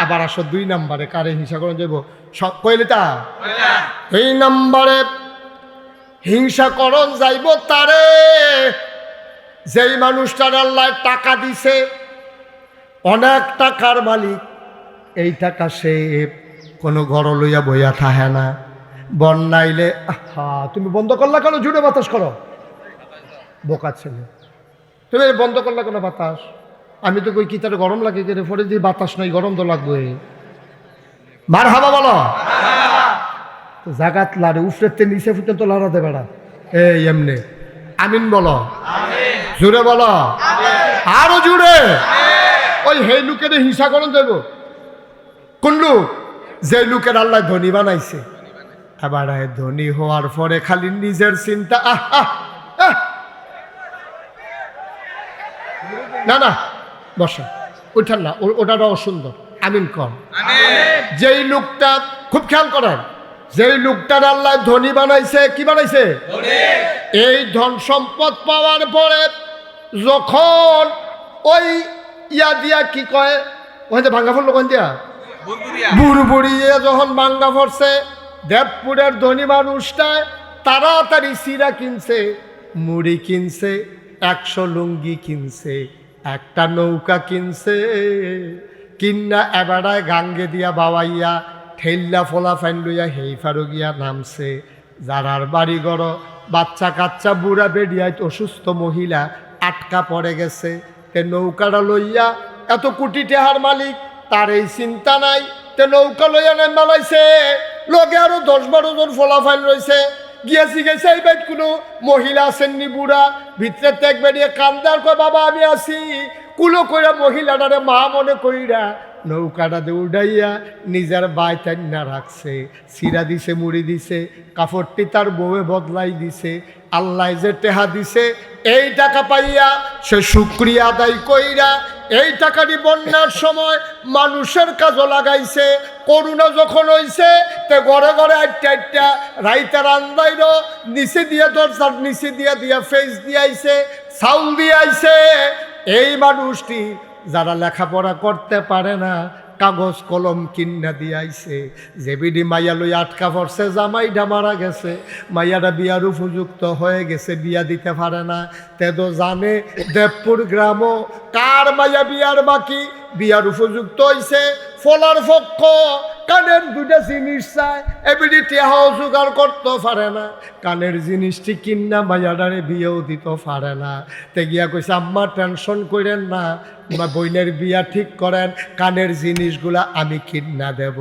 আবার আসো 2 নম্বরে কারে হিংসা করণ যাবো? সব কইলে তা এই নম্বরে হিংসা করণ যাইব তারে যেই মানুষটার আল্লাহ টাকা দিছে, অনেক টাকার মালিক, এই টাকা সে কোনো ঘর লইয়া বইয়া থাহে না। বন্যাইলে তুমি বন্ধ করলা কেন? জুড়ে বাতাস করো, বোকা ছেলে। তুমি বন্ধ করলা কেন বাতাস? আমি তো কই কি তার গরম লাগে কে? পরে যে বাতাস নাই, গরম তো লাগবে। মার হাবা বলো, জাগাত লারে উফরেতে নিচে ফুটে তো লড়াতে বেড়া। এই এমনি আমিন বলো, জুড়ে বলো, আরো জুড়ে। ওই হে লোকের হিংসা করণ দেব। কোন লোক? যে লোকের আল্লাহ ধনী বানাইছে। এবার ধনী হওয়ার পরে খালি নিজের চিন্তা। না না বসা, ওইটার না, ওটাটা অসুন্দর। আমিন কর। যেই লোকটা, খুব খেয়াল করেন, যেই লোকটার আল্লাহ ধনী বানাইছে, কি বানাইছে? এই ধন সম্পদ পাওয়ার পরে যখন ওই ইয়া দিয়া কি কয়, ওখানে ভাঙ্গা পড়লো, কোন দিয়া বুড়বুড়িয়ে যখন ভাঙ্গা পড়ছে, দেবপুরের ধনী মানুষটা তাড়াতাড়ি সিরা কিনছে, মুড়ি কিনছে, 100 লুঙ্গি কিনছে, একটা নৌকা কিনছে, কিন্না এবারায় গাঙ্গে দিয়া বাবাইয়া ঠেল্লা ফোলা ফাইন লইয়া হেই ফারু গিয়া নামছে। যারার বাড়ি গড় বাচ্চা কাচ্চা বুড়া বেডিয়ায় অসুস্থ মহিলা আটকা পড়ে গেছে, তে নৌকাটা লইয়া, এত কোটি টাকার মালিক, তার এই চিন্তা নাই, তে নৌকা লইয়া নামালাইছে। লগে আরো 10-12 জন ফলাফাইল রয়েছে। গিয়েছি গেছে এই বাইট কোনো মহিলা আসেননি, বুড়া ভিতরে ত্যাগ বেরিয়ে কান্দার কয় বাবা আমি আসি। কুলো কইরা মহিলাটারে মা মনে কইরা নৌকাটাতে উঠাইয়া নিজের বাই টান্না রাখছে, সিরা দিছে, মুড়ি দিছে, কাপড়টি তার বউয়ে বদলাই দিছে। আল্লাহ যে টেহা দিছে, এই টাকা পাইয়া সে শুকরিয়া আদায় কইরা এই টাকাটি বন্যার সময় মানুষের কাজও লাগাইছে। করোনা যখন হইছে, তে ঘরে ঘরে 8টা রাইতে রান্দাইল, নিচে দিয়ে দরজার নিচে দিয়া ফেস দিয়াইছে, চাউল দিয়াইছে। এই মানুষটি যারা লেখাপড়া করতে পারে না, কাগজ কলম কিন্না দিয়াইছে। যে বিডি মাইয়া লই আটকা পড়ছে, জামাইটা মারা গেছে, মাইয়াটা বিয়ার উপযুক্ত হয়ে গেছে, বিয়া দিতে পারে না। তেদো জানে দেবপুর গ্রামও কার মাইয়া বিয়ার বাকি, বিয়ার উপযুক্ত হইছে। ফলার পক্ষ কানের 2টা জিনিস চায়, এবিডি টেহাও জোগাড় করতে পারে না, কানের জিনিসটি কিন্না মাইয়াডারে বিয়েও দিতে পারে না। তে গিয়া কইছে আম্মা টেনশন করেন না, বইনের বিয়া ঠিক করেন, কানের জিনিসগুলা আমি কিন্না দেব।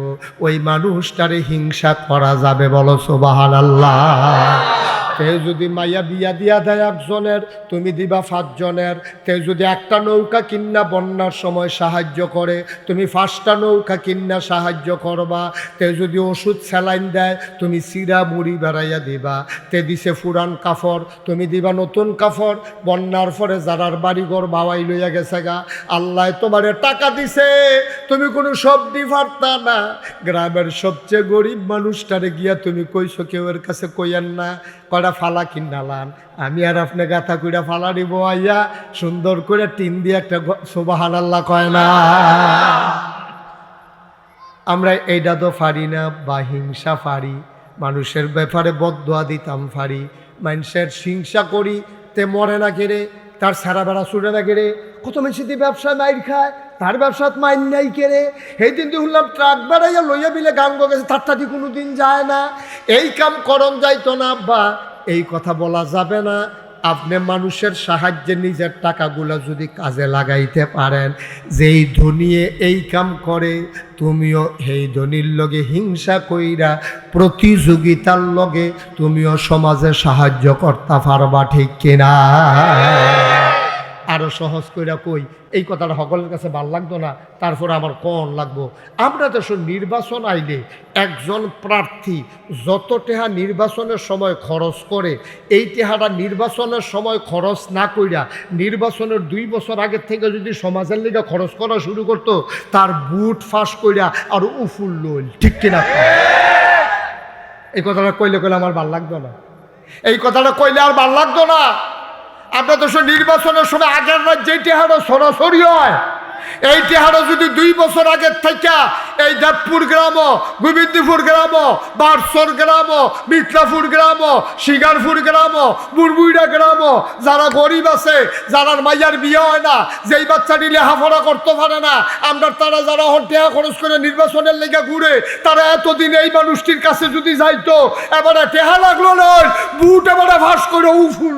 ওই মানুষটারে হিংসা করা যাবে? বলো সুবহানাল্লাহ। তে যদি মাইয়া বিয়া দিয়া দেয় 1 জনের, তুমি দিবা 5 জনের। তে যদি একটা নৌকা কিন্না বন্যার সময় সাহায্য করে, তুমি 5টা নৌকা কিন্না সাহায্য করবা। তে যদি ওষুধ স্যালাইন দেয়, তুমি চিরা মুড়ি বেড়াইয়া দিবা। তে দিছে পুরান কাপড়, তুমি দিবা নতুন কাপড়। বন্যার পরে যারার বাড়িঘর বাবাই লইয়া গেছে গা, আল্লাহ তোমারে টাকা দিছে, তুমি কোনো সবজি পারতা না। গ্রামের সবচেয়ে গরিব মানুষটারে গিয়া তুমি কইছো, কেউ এর কাছে কইয়েন না, কয়টা ফালা কিনালান, আমি আর আপনি গাথা কইরা ফালা দিব আইয়া সুন্দর করে টিন দিয়ে একটা সুবহানাল্লাহ কয় না। আমরা এইটা তো পারি না, বা হিংসা পারি, মানুষের ব্যাপারে বদদোয়া দিতাম পারি, মানুষের হিংসা করি, তে মরে না কেড়ে, তার সারা বেড়া ছুটে না কেড়ে। কত মেশিদি ব্যবসায় মাইর খায়, তার ব্যবসাত মাইন নাই কেড়ে। সেই দিন শুনলাম ট্রাক বেড়াইয়া লইয়া বিলে গান গেছে, তারটাটি কোনো দিন যায় না। এই কাম করণ যাইতো না, বা এই কথা বলা যাবে না। আপনি মানুষের সাহায্যে নিজের টাকাগুলো যদি কাজে লাগাইতে পারেন, যেই ধনিয়ে এই কাম করে, তুমিও এই ধনির লগে হিংসা কইরা প্রতিযোগিতার লগে তুমিও সমাজে সাহায্য করতে পারবা, ঠিক কিনা? আর আরো সহজ কইরা কই, এই কথাটা সকলের কাছে ভাল লাগতো না, তারপরে আমার কন লাগবো। আমরা দেশের নির্বাচন আইলে একজন প্রার্থী যত টেহা নির্বাচনের সময় খরচ করে, এই টেহাটা নির্বাচনের সময় খরচ না কইরা নির্বাচনের 2 বছর আগের থেকে যদি সমাজের লিগে খরচ করা শুরু করতো, তার বুট ফাঁস কইরা আর উফুল লইল, ঠিক কিনা? এই কথাটা কইলে আমার ভাল লাগতো না, এই কথাটা কইলে আর ভাল লাগতো না। আমরা তো নির্বাচনের সময় আগের রাত যে টেহারা সরাসরি হয়, এই টেহারা যদি 2 বছর আগের থেকে এই দেবপুর গ্রাম, গোবিন্দপুর গ্রাম, বারসর গ্রাম, মিত্রাপুর গ্রাম, শিকারপুর গ্রাম, বুড়বুইড়া গ্রাম, যারা গরিব আছে, যারা মাইয়ার বিয়ে হয় না, যেই বাচ্চাটি লেখাপড়া করতে পারে না, আমরা তারা যারা টেহা খরচ করে নির্বাচনের লেগে ঘুরে, তারা এতদিন এই মানুষটির কাছে যদি যাইতো, এবারে টেহা লাগলো নয়, বুট এবারে ফাঁস করে উফুল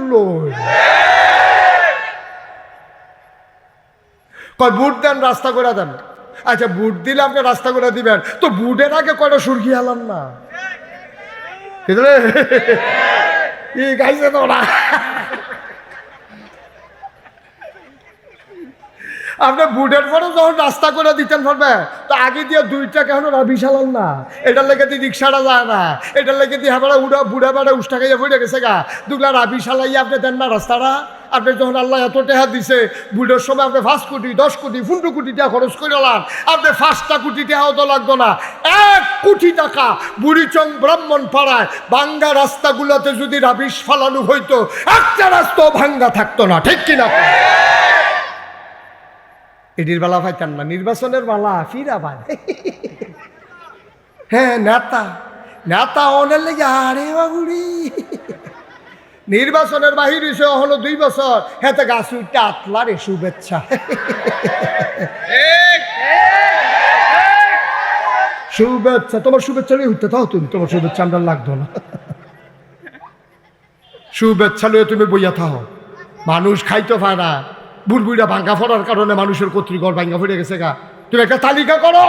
কয় বুট দেন, রাস্তা করে দেন। আচ্ছা, বুট দিলে আপনি রাস্তা করে দিবেন, তো বুটের আগে কয়টা সুরকি হালাম না, গাইছে তো না। আপনি বুটের পরে যখন রাস্তা করে দিতেন পারবে, তো আগে দিয়ে 2টা কেন রাবি চালান না, এটার লেগে দিয়ে রিক্সাটা যায় না, এটার লেগে দিয়ে হাবাড়া বুড়া বাড়া উষ্টা খাইয়া পড়ে গেছে গা, 2 রাবি চালাইয়া আপনি দেন না রাস্তাটা। আপনি যখন আল্লাহ এত টেহা দিছে, বুড়ের সময় আপনি 5 কোটি 10 কোটি 15 কোটি টাকা খরচ করে লান, আপনি 5টা কোটি টাকাও তো লাগতো না, 1 কোটি টাকা বুড়িচং ব্রাহ্মণ পাড়ায় ভাঙ্গা রাস্তাগুলোতে যদি রাবিশ ফালানো হইতো, একটা রাস্তাও ভাঙ্গা থাকতো না, ঠিক কিনা? এটির বেলা পাইতেন না, নির্বাচনের বেলা ফিরা পায়। হ্যাঁ, নেতা অনেক লেগে আরে বাবুড়ি নির্বাচনের বাহির হয়েছে হলো 2 বছর, হেতে গাছ উঠতে আতলারে শুভেচ্ছা। শুভেচ্ছা, তোমার শুভেচ্ছা নিয়ে উঠতে থাও তুমি, তোমার শুভেচ্ছা আমরা লাগতো না। শুভেচ্ছা নিয়ে তুমি বইয়া থাও, মানুষ খাইতে পায় না, বুড়বুড়া ভাঙ্গা ফোড়ার কারণে মানুষের কর্তৃঘর ভাঙ্গা ফিরে গেছে গা। তুমি একটা তালিকা করো,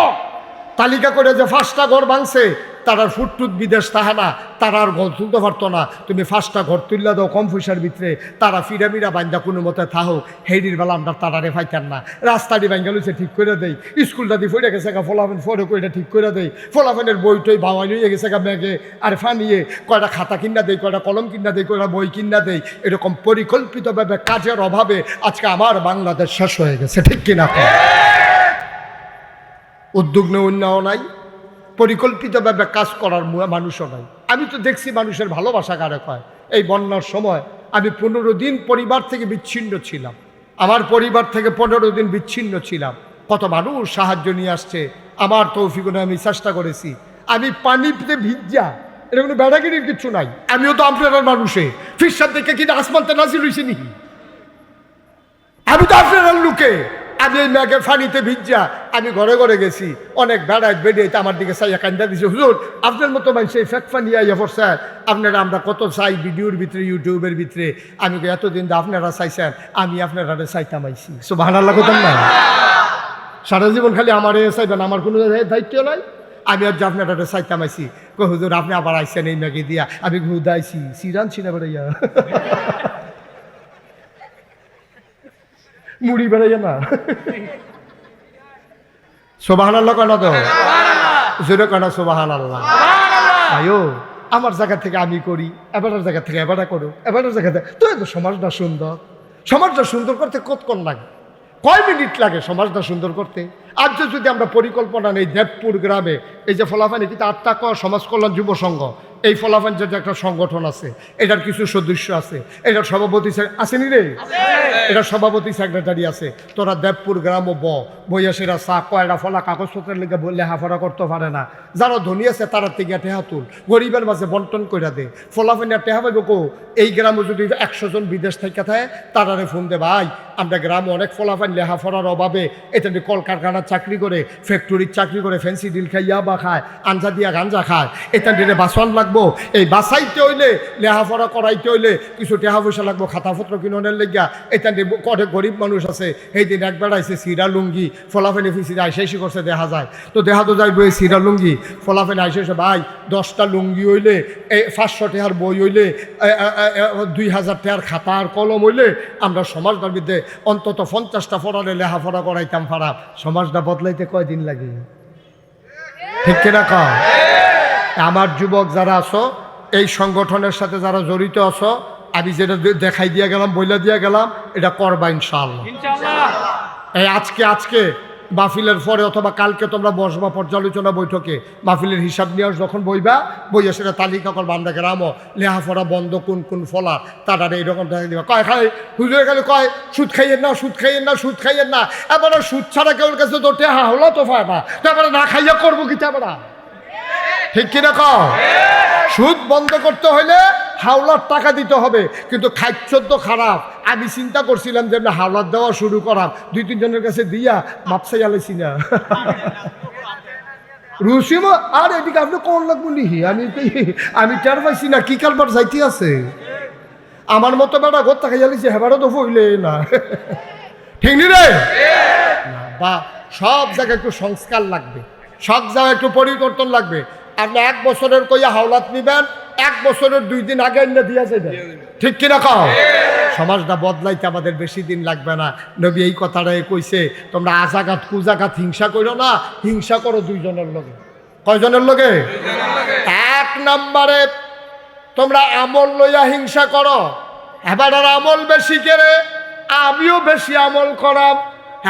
তালিকা করে যে 5টা ঘর ভাঙছে, তার আর ফুটটুত বিদেশ তাহা না, তারা আর ঘর তুলতে পারতো না, তুমি 5টা ঘর তুললে দাও কম পয়সার ভিতরে, তারা ফিরামিরা বান্ধা কোনো মতে থাহো, হেডির বেলা আমরা তারারে ফাইতেন না। রাস্তাটি ভাঙ্গা লইছে ঠিক করে দেই, স্কুলটা দিয়ে ফিরে গেছে গা, ফলাফেন ফরে কইটা ঠিক করে দেই, ফলাফেনের বইটই বাওয়াই লইয়ে গেছে গা ব্যাগে আর ফানিয়ে, কয়টা খাতা কিনা দেই, কয়টা কলম কিনা দেই, কয়টা বই কিনা দেই, এরকম পরিকল্পিতভাবে কাজের অভাবে আজকে আমার বাংলাদেশ শেষ হয়ে গেছে, ঠিক কিনা? উদ্যোগ নেওয়া নাই, পরিকল্পিতভাবে কাজ করার মানুষও নাই। আমি তো দেখছি মানুষের ভালোবাসা কারে কয়। এই বন্যার সময় আমি 15 দিন পরিবার থেকে বিচ্ছিন্ন ছিলাম, আমার পরিবার থেকে 15 দিন বিচ্ছিন্ন ছিলাম। কত মানুষ সাহায্য নিয়ে আসছে, আমার তৌফিকে আমি চেষ্টা করেছি। আমি পানিতে ভিজা, এটা কোনো বেড়াগিরির কিছু নাই, আমিও তো আপনার মানুষে ফিরসাদ দেখে কিনা আসমানতে নাজিল হয়েছে নি, আমি তো আপনার লোকে। আমি এই মেঘের ফানিতে ভিজা আমি ঘরে ঘরে গেছি, অনেক বেড়ায় বেড়িয়ে আমার দিকে চাইয়া কান্দা দিছে, হুজুর আপনার মতো মানুষ এই ফেক ফানি আইয়া পড়ছে, আপনারা আমরা কত চাই ভিডিওর ভিতরে, ইউটিউবের ভিতরে। আমি এতদিন আপনারা চাইছেন, আমি আপনারা চাইতাম আইছি, সুবহানাল্লাহ করতাম না। সারা জীবন খালি আমার চাইবেন, আমার কোনো দায়িত্ব নাই। আমি আর আপনারা চাইতাম আইছি, হুজুর আপনি আবার আইসেন এই মেঘে দিয়া, আমি ঘুদাইছি সিরান ছিনা বেড়াইয়া মুড়ি বেড়াইয়া না। সুবহানাল্লাহ কেন তো জোরে কেন সুবহানাল্লাহ। আয়ো আমার জায়গা থেকে আমি করি, এবারের জায়গা থেকে এবারে করো, এবারের জায়গা থেকে তো এত সমাজটা সুন্দর। সমাজটা সুন্দর করতে কতক্ষণ লাগে, কয় মিনিট লাগে সমাজটা সুন্দর করতে? আজ যদি আমরা পরিকল্পনা নেই, দেবপুর গ্রামে এই যে ফলাফানি কিন্তু আত্মাক সমাজ কল্যাণ যুব সংঘ, এই ফলাফান যে একটা সংগঠন আছে, এটার কিছু সদস্য আছে, এটার সভাপতি আসেনি রে, এটার সভাপতি সেক্রেটারি আছে। তোরা দেবপুর গ্রাম বইয়াসীরা চা কয়টা ফলা কাগজপত্রের লেগে লেখাপড়া করতে পারে না, যারা ধনী আছে তারা থেকে টেহা তুল, গরিবের মাঝে বন্টন করে দে। ফলাফানিয়া টেহা পাইব কো? এই গ্রামে যদি 100 জন বিদেশ থেকে থাকে, তারারে ফোন দে, ভাই আমরা গ্রামে অনেক ফলাফান লেখাপড়ার অভাবে এটা কলকারখানার চাকরি করে, ফ্যাক্টরির চাকরি করে, ফ্যান্সি ডিল খাই ইয়াবা খায়, আঞ্জা দিয়া গাঞ্জা খায়, এটা দিনে বাসন লাগবো, এই বাসাইতে হইলে লেখাপড়া করাইতে হইলে কিছু টাকা পয়সা লাগবো, খাতাপত্র কিনের লেগা। এটা অনেক গরিব মানুষ আছে, সেই দিন একবার আইসে সিরা লুঙ্গি ফলাফেনে ফিসিরে আইসেসি করছে, দেখা যায় তো দেখা তো যাইব এই সিরা লুঙ্গি ফলাফেনে আইসেছে। ভাই 10টা লুঙ্গি হইলে 500 টাকার বই হইলে 2000 টাকার খাতা আর কলম হইলে আমরা সমাজটার মধ্যে অন্তত 50টা ফরারে লেখাপড়া করাইতাম ফারা। সমাজটা বদলাইতে কয়দিন লাগে? ঠিক কিনা কও? আমার যুবক যারা আছো, এই সংগঠনের সাথে যারা জড়িত আছো, আমি যেটা দেখাই দিয়া গেলাম, বইলা দিয়া গেলাম, এটা করবা ইনশাআল্লাহ। এই আজকে মাহফিলের পরে অথবা কালকে তোমরা বসবা পর্যালোচনা বৈঠকে, মাহফিলের হিসাব নিয়ে যখন বইয়া সেটা তালিকা করবা। আমরা গ্রামও লেহাফড়া বন্ধ কোন কোন ফলা তারা এইরকম দেখা দিবা। কয় খাই হুজুরে খালি কয় সুদ খাইয়েন না, সুদ খাইয়েন না, সুদ খাইয়েন না। এবারে সুদ ছাড়া কেউ কাছে তো টেহা হলো তো পায় না, তারপরে না খাইয়া করবো কি? তারপরে ঠিক কিনা কও? সুদ বন্ধ করতে হইলে হাওলার টাকা দিতে হবে, কিন্তু খাদ্য তো খারাপ। আমি চিন্তা করছিলাম যে হাওলার দেওয়া শুরু করাম, 2-3 জনের কাছে দিয়া মাপসাই আলাইছি না রুসিম। আর এদিকে আপনি কোন লাগবো নিহি, আমি টের পাইছি না কি কারবার যাইতে আছে। আমার মতো বেটা ঘর টাকা জ্বালিয়েছে, হেবারও তো হইলে না। ঠিক নি রে? বা সব জায়গায় একটু সংস্কার লাগবে, সব জায়গায় একটু পরিবর্তন লাগবে। আপনি 1 বছরের কইয়া হাওলাত নিবেন, 1 বছরের 2 দিন আগে এনে দিয়া যাবেন। ঠিক কিনা কও? সমাজটা বদলাইতে আমাদের বেশি দিন লাগবে না। নবী এই কথাটাই কইছে, তোমরা আজাগাত কুজাগাত হিংসা করো না, হিংসা করো 2 জনের লগে। কয়জনের লগে? 1 নম্বরে তোমরা আমল লইয়া হিংসা করো। এবার আমল বেশি করে, আমিও বেশি আমল করাম।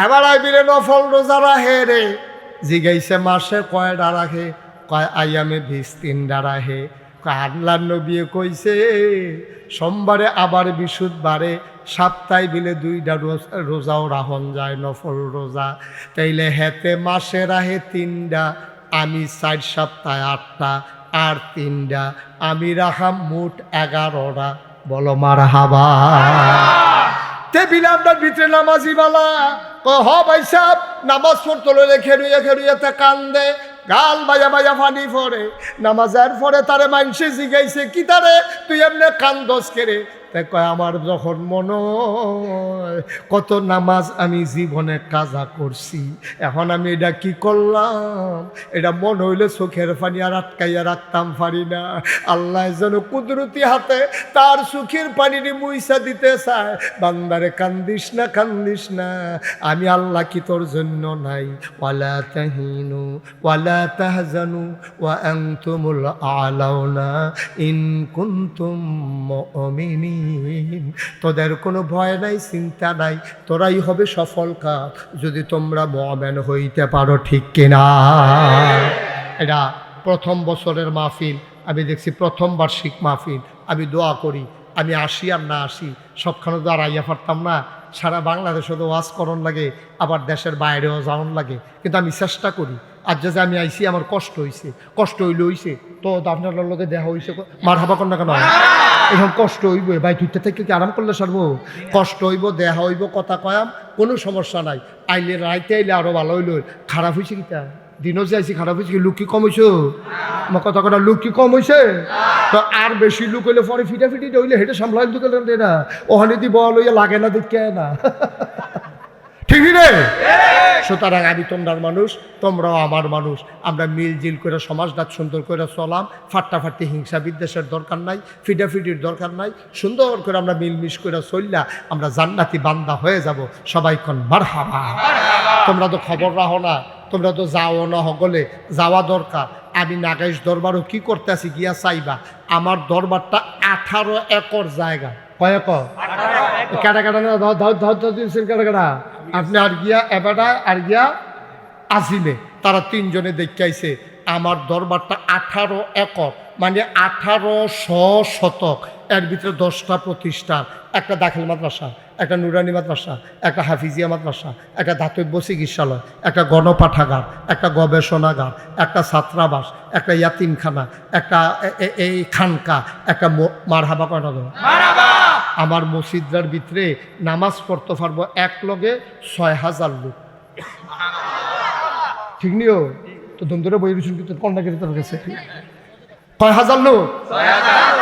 এবার আইবিরে নফল রোজা রাহে রে, জিগাইছে মাসে কয়টা রাখে? কয় আয়ামে 20-3টা রাহে। আল্লাহর নবী কইছে সোমবারে আবার বিশুদ্ধবারে, সপ্তাহে বিলে 2টা রোজাও রাহন যায়, নফল রোজা। তাইলে হেতে মাসে রাহে 3টা, আমি 4 সপ্তাহে 8টা, আর 3টা আমি রাখাম, মোট 11টা। বলো মারহাবা। টেবিলে আপনার ভিতরে নামাজি বালা হ ভাই সাহেব, নামাজ পড়তে লইলে খেরুইয়াতে কান্দে, গাল বাজা বাজা ফানি পড়ে। নামাজের পরে তারে মানসে জিগাইছে কি তারে তুই এমনি কান্দস কেরে? তাই কয় আমার যখন মনে হয় কত নামাজ আমি জীবনে কাজা করছি, এখন আমি এটা কি করলাম, এটা মনে হইলে চোখের পানি আর আটকাইয়া রাখতাম পারি না। আল্লাহ যেন কুদরতি হাতে তার চোখের পানিটি মুইসা দিতে চায়। বান্দারে কান্দিস না, কান্দিস না, আমি আল্লাহ কি তোর জন্য নাই? ওয়ালা তাহিনু ওয়ালা তাহজানু ওয়া আনতুমুল আলাউনা ইন কুনতুম মুমিনিন। তোদের কোনো ভয় নাই, চিন্তা নাই, তোরাই হবে সফল কাজ যদি তোমরা মুমিন হইতে পারো। ঠিক কিনা? এটা প্রথম বছরের মাহফিল, আমি দেখছি প্রথম বার্ষিক মাহফিল। আমি দোয়া করি আমি আসি আর না আসি, সবখানে তো আর আইয়া পারতাম না। সারা বাংলাদেশে তো ওয়াজ করণ লাগে, আবার দেশের বাইরেও যাওয়ান লাগে, কিন্তু আমি চেষ্টা করি। আর যে আমি আইসি আমার কষ্ট হয়েছে, কষ্ট হইছে তো আপনার লগে দেখা হয়েছে, মার হাবা কর না কেন? এখন কষ্ট হইব ভাই, তুইতে থেকে কি আরাম করলে সারবো? কষ্ট হইব, দেহা হইব, কথা কয়াম, কোনো সমস্যা নাই। আইলে রাইতে আইলে আরো ভালো হইল। খারাপ হয়েছে কিটা দিনও যে আইসি, খারাপ হয়েছে কি? লুক কি কম হয়েছে? আমার কথা কথা লুক কি কম হয়েছে? তো আর বেশি লুক হইলে পরে ফিটাফিটি হইলে হেঁটে সামলাই দিতে না, ওখানে দি বল হইয়া লাগে না, দেখে না। ঠিক রে? সুতরাং আমি তোমরার মানুষ, তোমরাও আমার মানুষ। আমরা মিলজিল করে সমাজটা সুন্দর করে চলাম। ফাট্টাফাট্টি হিংসা বিদ্বেষের দরকার নাই, ফিটাফিটির দরকার নাই। সুন্দর করে আমরা মিলমিশ করে চললা আমরা জান্নাতি বান্দা হয়ে যাব। সবাই কোন মারহাবা। তোমরা তো খবর রাখো না, তোমরা তো যাও না, হগলে যাওয়া দরকার। আমি নাগাইশ দরবারও কি করতে আছি গিয়া চাইবা। আমার দরবারটা 18 একর জায়গা। কয় একর? কাটা কাটা না, কাটা কাটা। আপনি আর গিয়া এবারটা আর গিয়া আজিমে, তারা 3 জনে দেখাইছে আমার দরবারটা 18 একর, মানে 1800 শতক। এর ভিতরে 10টা প্রতিষ্ঠান, একটা দাখিল মাদ্রাসা, একটা নুরানি মাদ্রাসা, একটা হাফিজিয়া মাদ্রাসা, একটা দাতব্য চিকিৎসালয়, একটা গণপাঠাগার, একটা গবেষণাগার, একটা ছাত্রাবাস, একটা ইয়াতিমখানা, একটা এই খানকা, একটা মারহাবা কয়টা দেবো। আমার মসজিদটার ভিতরে নামাজ পড়তে পারবো এক লগে 6000 লোক। ঠিক নিও তো দম ধরে বই রয়েছেন কিন্তু কন্যাকে তোর কাছে কয় হাজার লোক?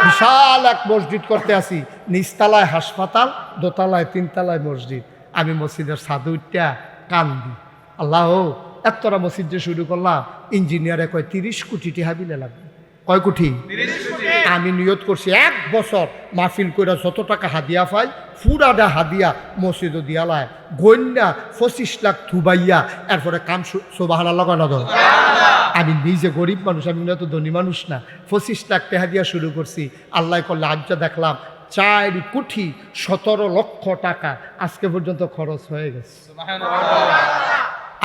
বিশাল এক মসজিদ করতে আসি। নিচতলায় হাসপাতাল, দোতলায় 3তলায় মসজিদ। আমি মসজিদের ছাদে উঠা কান্দি, আল্লাহ এতটা মসজিদ যে শুরু করলাম, ইঞ্জিনিয়ারে কয় 30 কোটি টাকা বিলে লাগবে। কয় কোটি? আমি নিয়ত করছি 1 বছর মাহফিল করে যত টাকা হাদিয়া পাই পুরাটা হাদিয়া মসজিদও দিয়ালায় গন্যা 25 লাখ থুবাইয়া এরপরে কাম সুবহানাল্লাহ লাগানো দাও। আমি নিজে গরিব মানুষ, আমি না তো ধনী মানুষ না। 25 লাখ টাকা দিয়া শুরু করছি, আল্লাহ করলে আজ্জা দেখলাম 4 কোটি 17 লক্ষ টাকা আজকে পর্যন্ত খরচ হয়ে গেছে।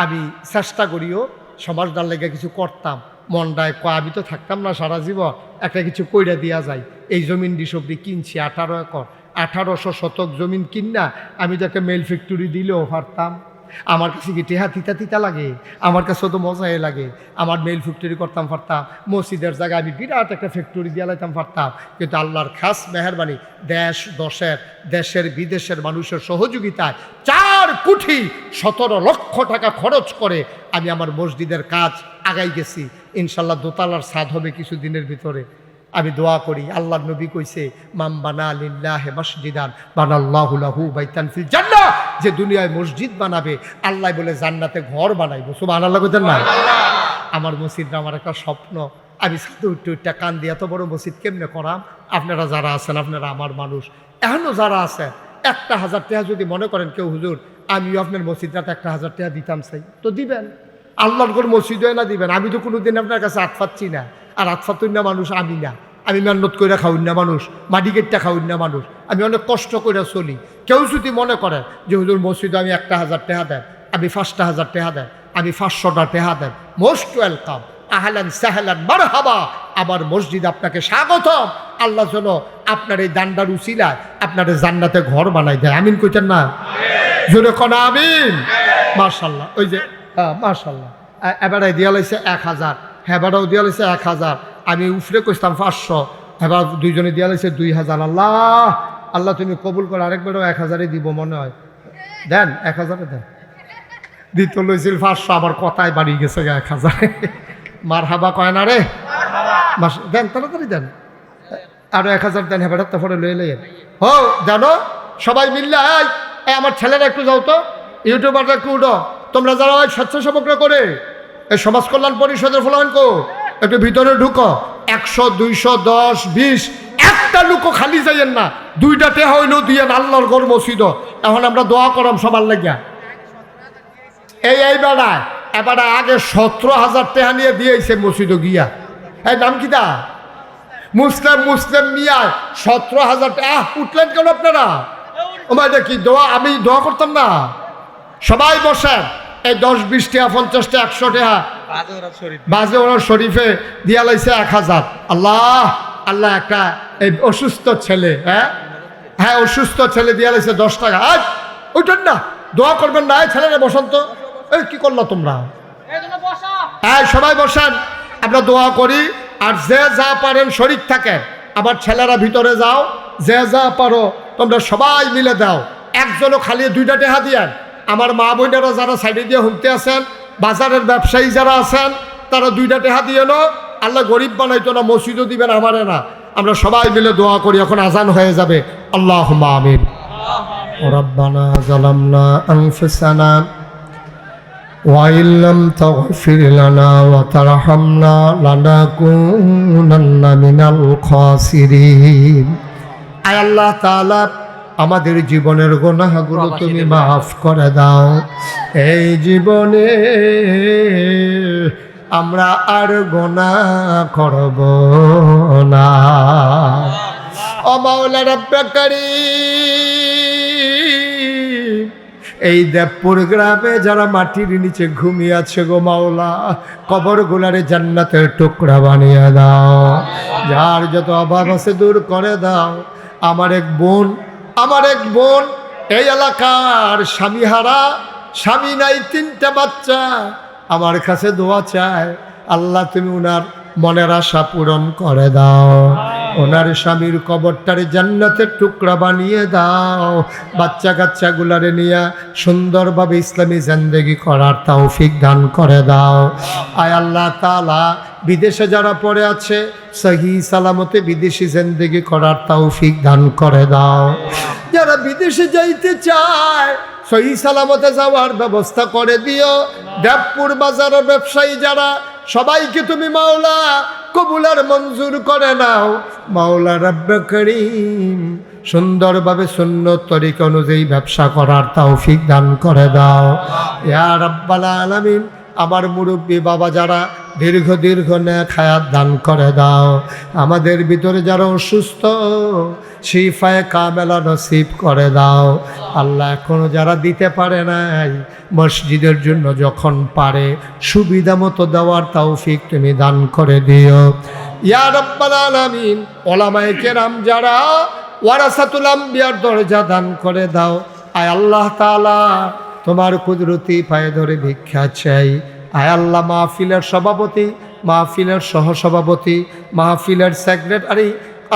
আমি চেষ্টা করিও সমাজদার লেগে কিছু করতাম, মনটায় আমি তো থাকতাম না সারা জীবন, একটা কিছু কইরা দেওয়া যায়। এই জমিন ডিসবরি কিনছি 18 একর, 1800 শতক জমিন কিনা আমি তো একটা মেল ফ্যাক্টরি দিলেও পারতাম। আমার কাছে কি টেহা তিতা তিতা লাগে? আমার কাছে তো মজাই লাগে। আমার মেল ফ্যাক্টরি করতাম পারতাম, মসজিদের জায়গায় আমি বিরাট একটা ফ্যাক্টরি দিয়ে লাইতাম পারতাম। কিন্তু আল্লাহর খাস মেহেরবানি দেশের বিদেশের মানুষের সহযোগিতায় 4 কোটি 17 লক্ষ টাকা খরচ করে আমি আমার মসজিদের কাজ আগাই গেছি। ইনশাল্লাহ দোতলার ছাদ হবে কিছুদিনের ভিতরে। আমি দোয়া করি, আল্লাহর নবী কইছে মাম বানা লিল্লাহি মসজিদান বানাল্লাহু লাহু বাইতান ফিল জান্নাহ, যে দুনিয়ায় মসজিদ বানাবে আল্লাহ বলে জান্নাতে ঘর বানাইবো। সুবহানাল্লাহ কইতেন না? আমার মসজিদটা আমার একটা স্বপ্ন। আমি সাথে উঠতে কান দিয়ে এত বড় মসজিদ কেমনে করাম? আপনারা যারা আছেন, আপনারা আমার মানুষ, এখনো যারা আছেন 1000 টাকা যদি মনে করেন কেউ হুজুর আমিও আপনার মসজিদটাতে 1000 টাকা দিতাম চাই, তো দিবেন। আল্লাহর ঘর মসজিদ হয় না দিবেন। আমি তো কোনোদিন আপনার কাছে হাত পাচ্ছি না, আর হাত পাতুন না মানুষ আমি না। আমি মেহনত করে খাউন না মানুষ, মাটি কেটটা খাউন না মানুষ। আমি অনেক কষ্ট করে চলি। কেউ যদি মনে করেন যে হুজুর মসজিদে আমি 1000 টাকা দেন, আমি 5000 টাকা দেন, আমি 500টা টাকা দেন, মোস্ট ওয়েলকাম, আহলান সাহলান মারহাবা। আমার মসজিদ আপনাকে স্বাগতম। আল্লাহ যেন আপনার এই দান্ডার উসিলায় আপনার জান্নাতে ঘর বানাই দেয়। আমিন কইতেন না? জোরে কোন আমিন। মাশাআল্লাহ। ওই যে মাশাআল্লাহ, এবারে দিয়া লাইছে 1000, হেবারও দিয়া লাইছে 1000, আমি উফরে কইতাম 500, হেবার দুইজনে দিয়া লাইছে 2000। আল্লাহ আল্লাহ তুমি কবুল করো। আরেকবারও 1000-ই দিব মনে হয়। দেন 1000 দেন। দিত লইছিল 500, আবার কথায় বাড়ি গেছে 1000। মারহাবা কয় না রে? দেন তাড়াতাড়ি দেন, আরো 1000 দেন। হেবার তারপরে লয়ে লইয়েন। হো জানো সবাই মিললে আমার ছেলেরা একটু যাও তো, ইউটিউবাররা একটু উঠো। তোমরা যারা ওই স্বেচ্ছাসেবকরা করে এই সমাজ কল্যাণ পরিষদের ফলাঙ্কো একটু ভিতরে ঢুকো। 100, 200, 10, 20 একটা লুকো খালি যাইয়েন না। 2টা টেহা হইলেও দিয়েন আল্লাহর ঘর মসজিদ। এখন আমরা দোয়া করম সবার লাগিয়া। এই বেড়ায় এবারে আগে 17,000 টাকা নিয়ে দিয়েছে মসজিদে গিয়া। এই নাম কি দা? মুসলিম মিয়া 17,000 টাকা। উঠলেন কেন আপনারা? ওমাইটা কি দোয়া? আমি দোয়া করতাম না? সবাই বসেন। এই 10, 20 টাকা, 50 টাকা, 100 টাকা বাজে ওরা শরীফে দিয়া লাইছে 1000। আল্লাহ আল্লাহ একটা এই অসুস্থ ছেলে, হ্যাঁ অসুস্থ ছেলে দিয়া লাইছে 10 টাকা। আজ উঠেন না, দোয়া করবেন না। এই ছেলেরা বসন্ত, এই কি করলো তোমরা? হ্যাঁ সবাই বসেন, আমরা দোয়া করি। আর যে যা পারেন শরীক থাকেন। আবার ছেলেরা ভিতরে যাও, যে যা পারো তোমরা সবাই মিলে দাও। একজনও খালি 2টা টাকা দিয়েন। আমার মা বোনেরা যারা সাইডে দিয়ে হুমতে আছেন, বাজারের ব্যবসায়ী যারা আছেন, তারা 2টা টাকা দিয়ে নো। আল্লাহ গরিব বানাইতো না, মসজিদও দিবেন আমারে না। আমরা সবাই মিলে দোয়া করি, এখন আজান হয়ে যাবে। আল্লাহুম্মা আমিন। রাব্বানা যালামনা আনফুসানা ওয়া ইল্লাম তাগফির লানা ওয়া তারহামনা লানাকুনান্না মিনাল খাসিরিন। আয় আল্লাহ তাআলা আমাদের জীবনের গুনাহগুলো তুমি মাফ করে দাও। এই জীবনে আমরা আর গুনাহ করব না। ও মাওলা রব্বে কারীম, এই দেবপুর গ্রামে যারা মাটির নিচে ঘুমিয়ে আছে গো মাওলা, কবরগুলারে জান্নাতের টুকরা বানিয়ে দাও। যার যত অভাব আছে দূর করে দাও। আমার এক বোন এই এলাকার স্বামীহারা, স্বামী নাই, 3টা বাচ্চা, আমার কাছে দোয়া চায়। আল্লাহ তুমি ওনার মনের আশা পূরণ করে দাও। ওনার স্বামীর কবরটারে জান্নাতের টুকরা বানিয়ে দাও। বাচ্চা কাচ্চাগুলারে নিয়ে সুন্দরভাবে ইসলামী জিন্দেগি করার তৌফিক দান করে দাও। আয় আল্লাহ তাআলা বিদেশে যারা পড়ে আছে সহি সালামতে বিদেশি জিন্দেগি করার তৌফিক দান করে দাও। যারা বিদেশে যাইতে চায় সহি সালামতে যাওয়ার ব্যবস্থা করে দিও। দেবপুর বাজারের ব্যবসায়ী যারা, সবাইকে তুমি মাওলা কবুলার মঞ্জুর করে নাও। মাওলা রব্বে করিম সুন্দরভাবে সুন্নত তরিকা অনুযায়ী ব্যবসা করার তৌফিক দান করে দাও ইয়া রাব্বাল আলামিন। আমার মুরব্বী বাবা যারা দীর্ঘ দীর্ঘ নেক হায়াত দান করে দাও। আমাদের ভিতরে যারা অসুস্থ শিফায়ে কামেলা নসিব করে দাও। আল্লাহ এখনো যারা দিতে পারে নাই মসজিদের জন্য যখন পারে সুবিধা মতো দেওয়ার তৌফিক তুমি দান করে দিও ইয়া রাব্বাল আলামিন। ওলামায়ে কেরাম যারা ওয়ারাসাতুল আম্বিয়ার দরজা দান করে দাও। আয় আল্লাহ তাআলা তোমার কুদরতি পায়ে ধরে ভিক্ষা চাই। আয় আল্লাহ মাহফিলের সভাপতি, মাহফিলের সহসভাপতি, মাহফিলের সেক্রেটারি,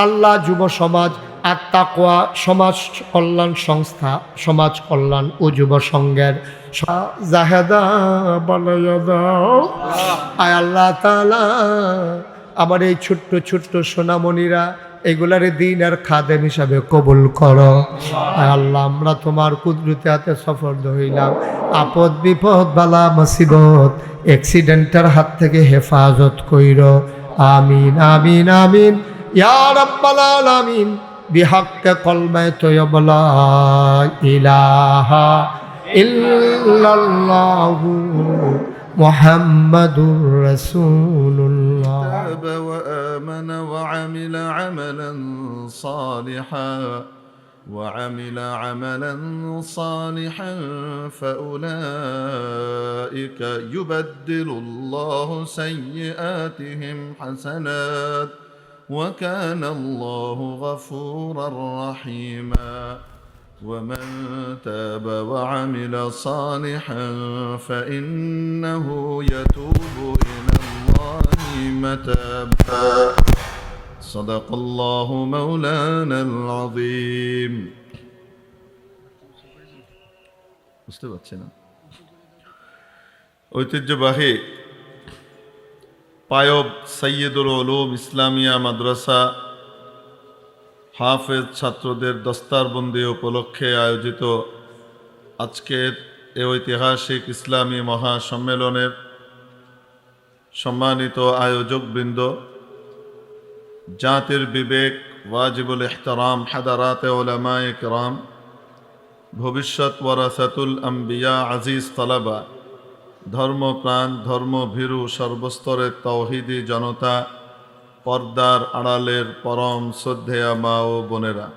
আল্লাহ যুব সমাজ আত্মাকোয়া সমাজ কল্যাণ সংস্থা, সমাজ কল্যাণ ও যুব সংঘের জাহেদা বানাইয়া দাও। আয় আল্লাহ তাআলা আমার এই ছোট্ট ছোট্ট সোনামণিরা এগুলারে দিনের খাদেম হিসাবে কবুল করো। আয় আল্লাহ আমরা তোমার কুদরতি হাতে সফর হইলাম। আপদ বিপদ বালা মুসিবত অ্যাক্সিডেন্টের হাত থেকে হেফাজত কইরো। আমিন আমিন আমিন ইয়া রাব্বাল আলামিন। বিহাক্কে কলমায়ে তয়্যিবা লা ইলাহা ইল্লাল্লাহু মুহাম্মাদুর রাসূলুল্লাহ। تاب وآمن وعمل عملا صالحا فأولئك يبدل الله سيئاتهم حسنات وكان الله غفورا رحيما ومن تاب وعمل صالحا فإنه يتوب إلى الله متابا صدق الله مولانا العظيم বুঝতে পারছি না ঐতিহ্যবাহী পায়ব সৈয়দুল উলুম ইসলামিয়া মাদ্রাসা হাফেজ ছাত্রদের দস্তারবন্দি উপলক্ষে আয়োজিত আজকের এই ঐতিহাসিক ইসলামী মহাসম্মেলনের সম্মানিত আয়োজকবৃন্দ, জাতির বিবেক ওয়াজিবুল ইহতারাম হাদারাতে উলামায়ে কিরাম, ভবিষ্যৎ ওয়ারাসাতুল আম্বিয়া আজিজ তালাবা, ধর্মপ্রাণ ধর্মভীরু সর্বস্তরের তাওহীদি জনতা, পর্দার আড়ালের পরম শ্রদ্ধেয়া মা ও বোনেরা,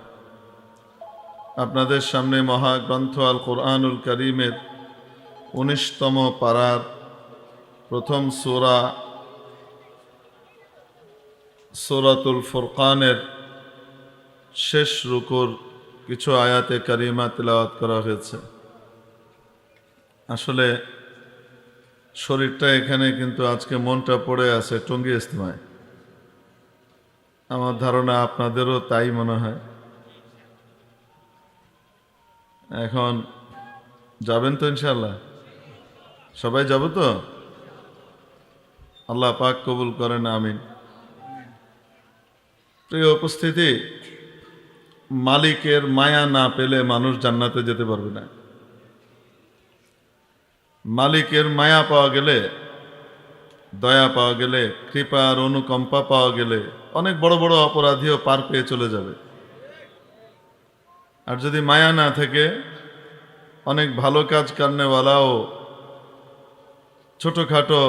আপনাদের সামনে মহাগ্রন্থ আল কোরআনুল কারীমের ১৯তম পারার প্রথম সূরা সূরাতুল ফুরকানের শেষ রুকুর কিছু আয়াতে কারিমা তিলাওয়াত করা হয়েছে। আসলে শরীরটা এখানে, কিন্তু আজকে মনটা পড়ে আছে টঙ্গী ইজতেমায়। আমার ধারণা আপনাদেরও তাই মনে হয়। এখন যাবেন তো ইনশাআল্লাহ? সবাই যাব তো? আল্লাহ পাক কবুল করেন, আমিন। প্রিয় উপস্থিতি, মালিকের মায়া না পেলে মানুষ জান্নাতে যেতে পারবে না। মালিকের মায়া পাওয়া গেলে, দয়া পাওয়া গেলে, কৃপা আর অনুকম্পা পাওয়া গেলে অনেক বড় বড় অপরাধীও পার পেয়ে চলে যাবে। আর যদি মায়া না থাকে, অনেক ভালো কাজ করনেওয়ালাও ছোটখাটো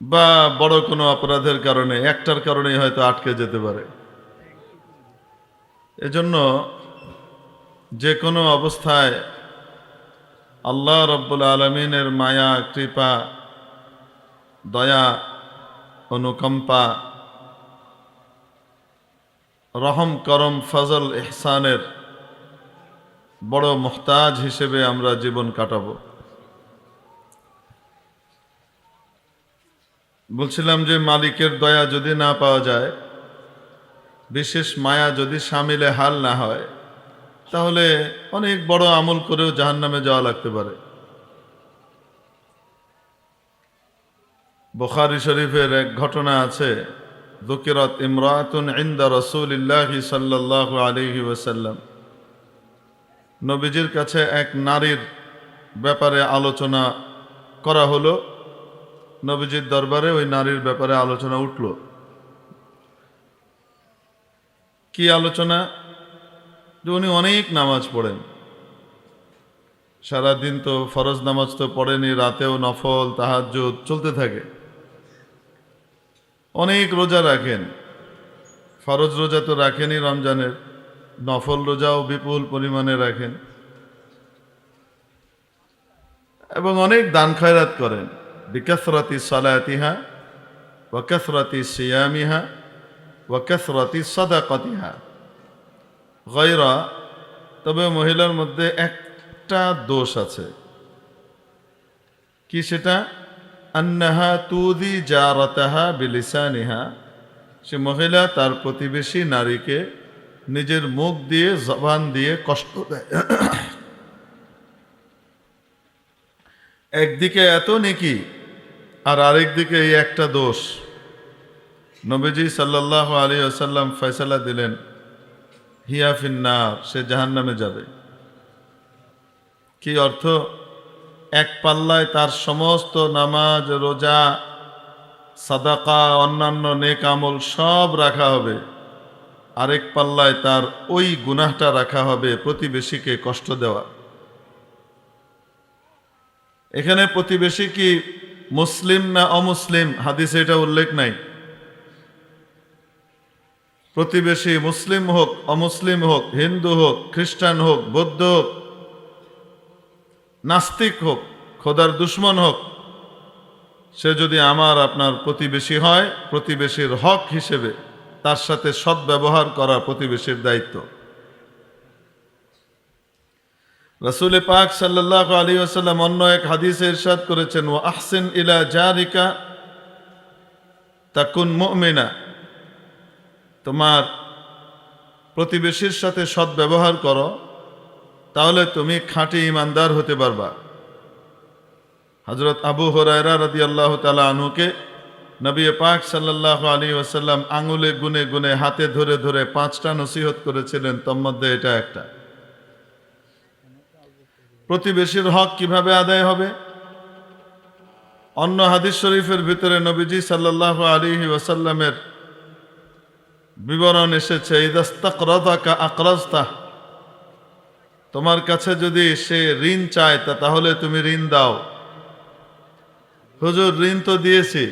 বা বড় কোনো অপরাধের কারণে, একটার কারণেই হয়তো আটকে যেতে পারে। এজন্য যে কোনো অবস্থায় আল্লাহ রব্বুল আলমিনের মায়া, কৃপা, দয়া, অনুকম্পা, রহম, করম, ফজল, ইহসানের বড় মুহতাজ হিসেবে আমরা জীবন কাটাবো। বলছিলাম যে মালিকের দয়া যদি না পাওয়া যায়, বিশেষ মায়া যদি শামিলে হাল না হয়, তাহলে অনেক বড় আমল করেও জাহান্নামে যাওয়া লাগতে পারে। বুখারী শরীফের এক ঘটনা আছে, যুকিরাত ইমরাতুন ইনদা রাসূলিল্লাহি সাল্লাল্লাহু আলাইহি ওয়াসাল্লাম। নবীজির কাছে এক নারীর ব্যাপারে আলোচনা করা হলো। নবীজির দরবারে ওই নারীর ব্যাপারে আলোচনা উঠল। কি আলোচনা? যে উনি অনেক নামাজ পড়েন, সারাদিন তো ফরজ নামাজ তো পড়েনি, রাতেও নফল তাহাজ্জুদ চলতে থাকে, অনেক রোজা রাখেন, ফরজ রোজা তো রাখেনই রমজানের, নফল রোজাও বিপুল পরিমাণে রাখেন, এবং অনেক দান খয়রাত করেন। বিকাসরাতি সালাতিহা ওয়া কাসরাতি সিয়ামিহা ওয়া কাসরাতি সাদাকাতিহা গায়রা। তবে মহিলার মধ্যে একটা দোষ আছে। কি সেটা? আন্নাহা তুদি জারাতাহা বিলিসানিহা। সে মহিলা তার প্রতিবেশী নারীকে নিজের মুখ দিয়ে, জবান দিয়ে কষ্ট দেয়। একদিকে এত নেকি আর আরেকদিকে এই একটা দোষ। নবীজি সাল্লাল্লাহু আলাইহি ওয়াসাল্লাম ফয়সালা দিলেন, হিয়া ফিন্নার, সে জাহান্নামে যাবে। কি অর্থ? এক পাল্লায় তার সমস্ত নামাজ, রোজা, সাদাকা, অন্যান্য নেক আমল সব রাখা হবে, আরেক পাল্লায় তার ওই গুনাহটা রাখা হবে, প্রতিবেশীকে কষ্ট দেওয়া। এখানে প্রতিবেশী কি মুসলিম না অমুসলিম হাদিসে এটা উল্লেখ নাই। প্রতিবেশী মুসলিম হোক, অমুসলিম হোক, হিন্দু হোক, খ্রিস্টান হোক, বৌদ্ধ হোক, নাস্তিক হোক, খোদার দুশ্মন হোক, সে যদি আমার আপনার প্রতিবেশী হয়, প্রতিবেশীর হক হিসেবে তার সাথে সদ্ব্যবহার করা প্রতিবেশীর দায়িত্ব। রাসূল পাক সাল্লাল্লাহু আলাইহি ওয়াসাল্লাম অন্য এক হাদিসে ইরশাদ করেছেন, ওয়া আহসিন ইলা জারিকা তাকুন মুমিনা। তোমার প্রতিবেশীর সাথে সদ্ব্যবহার করো, তাহলে তুমি খাঁটি ইমানদার হতে পারবা। হযরত আবু হুরায়রা রাদিয়াল্লাহু তাআলা আনহুকে নবী পাক সাল্লাল্লাহু আলাইহি ওয়াসাল্লাম আঙুলে গুনে গুনে, হাতে ধরে ধরে 5টা নসিহত করেছিলেন, তার মধ্যে এটা একটা। প্রতিবেশীর হক কিভাবে আদায় হবে? অন্য হাদিস শরীফের ভিতরে নবীজি সাল্লাল্লাহু আলাইহি ওয়াসাল্লামের বিবরণ এসেছে, ইদাস্তাকরাদাকা আকরাজতাহ। তোমার কাছে যদি সে ঋণ চায় তাহলে তুমি ঋণ দাও। হুজুর ঋণ তো দিয়েছি,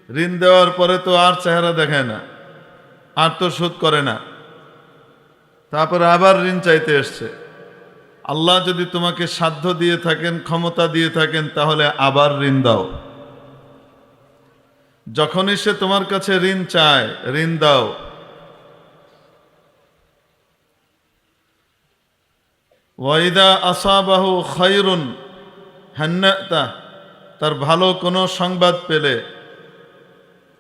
ঋণ দেওয়ার পরে তো আর চেহারা দেখায় না, আর তো শোধ করে না, তারপরে আবার ঋণ চাইতে এসছে। আল্লাহ যদি তোমাকে সাধ্য দিয়ে থাকেন, ক্ষমতা দিয়ে থাকেন, তাহলে আবার ঋণ দাও। যখনই সে তোমার কাছে ঋণ চায়, ঋণ দাও। ওয়াইদা আসাবাহু খায়রুন হান্নাতা। তার ভালো কোনো সংবাদ পেলে,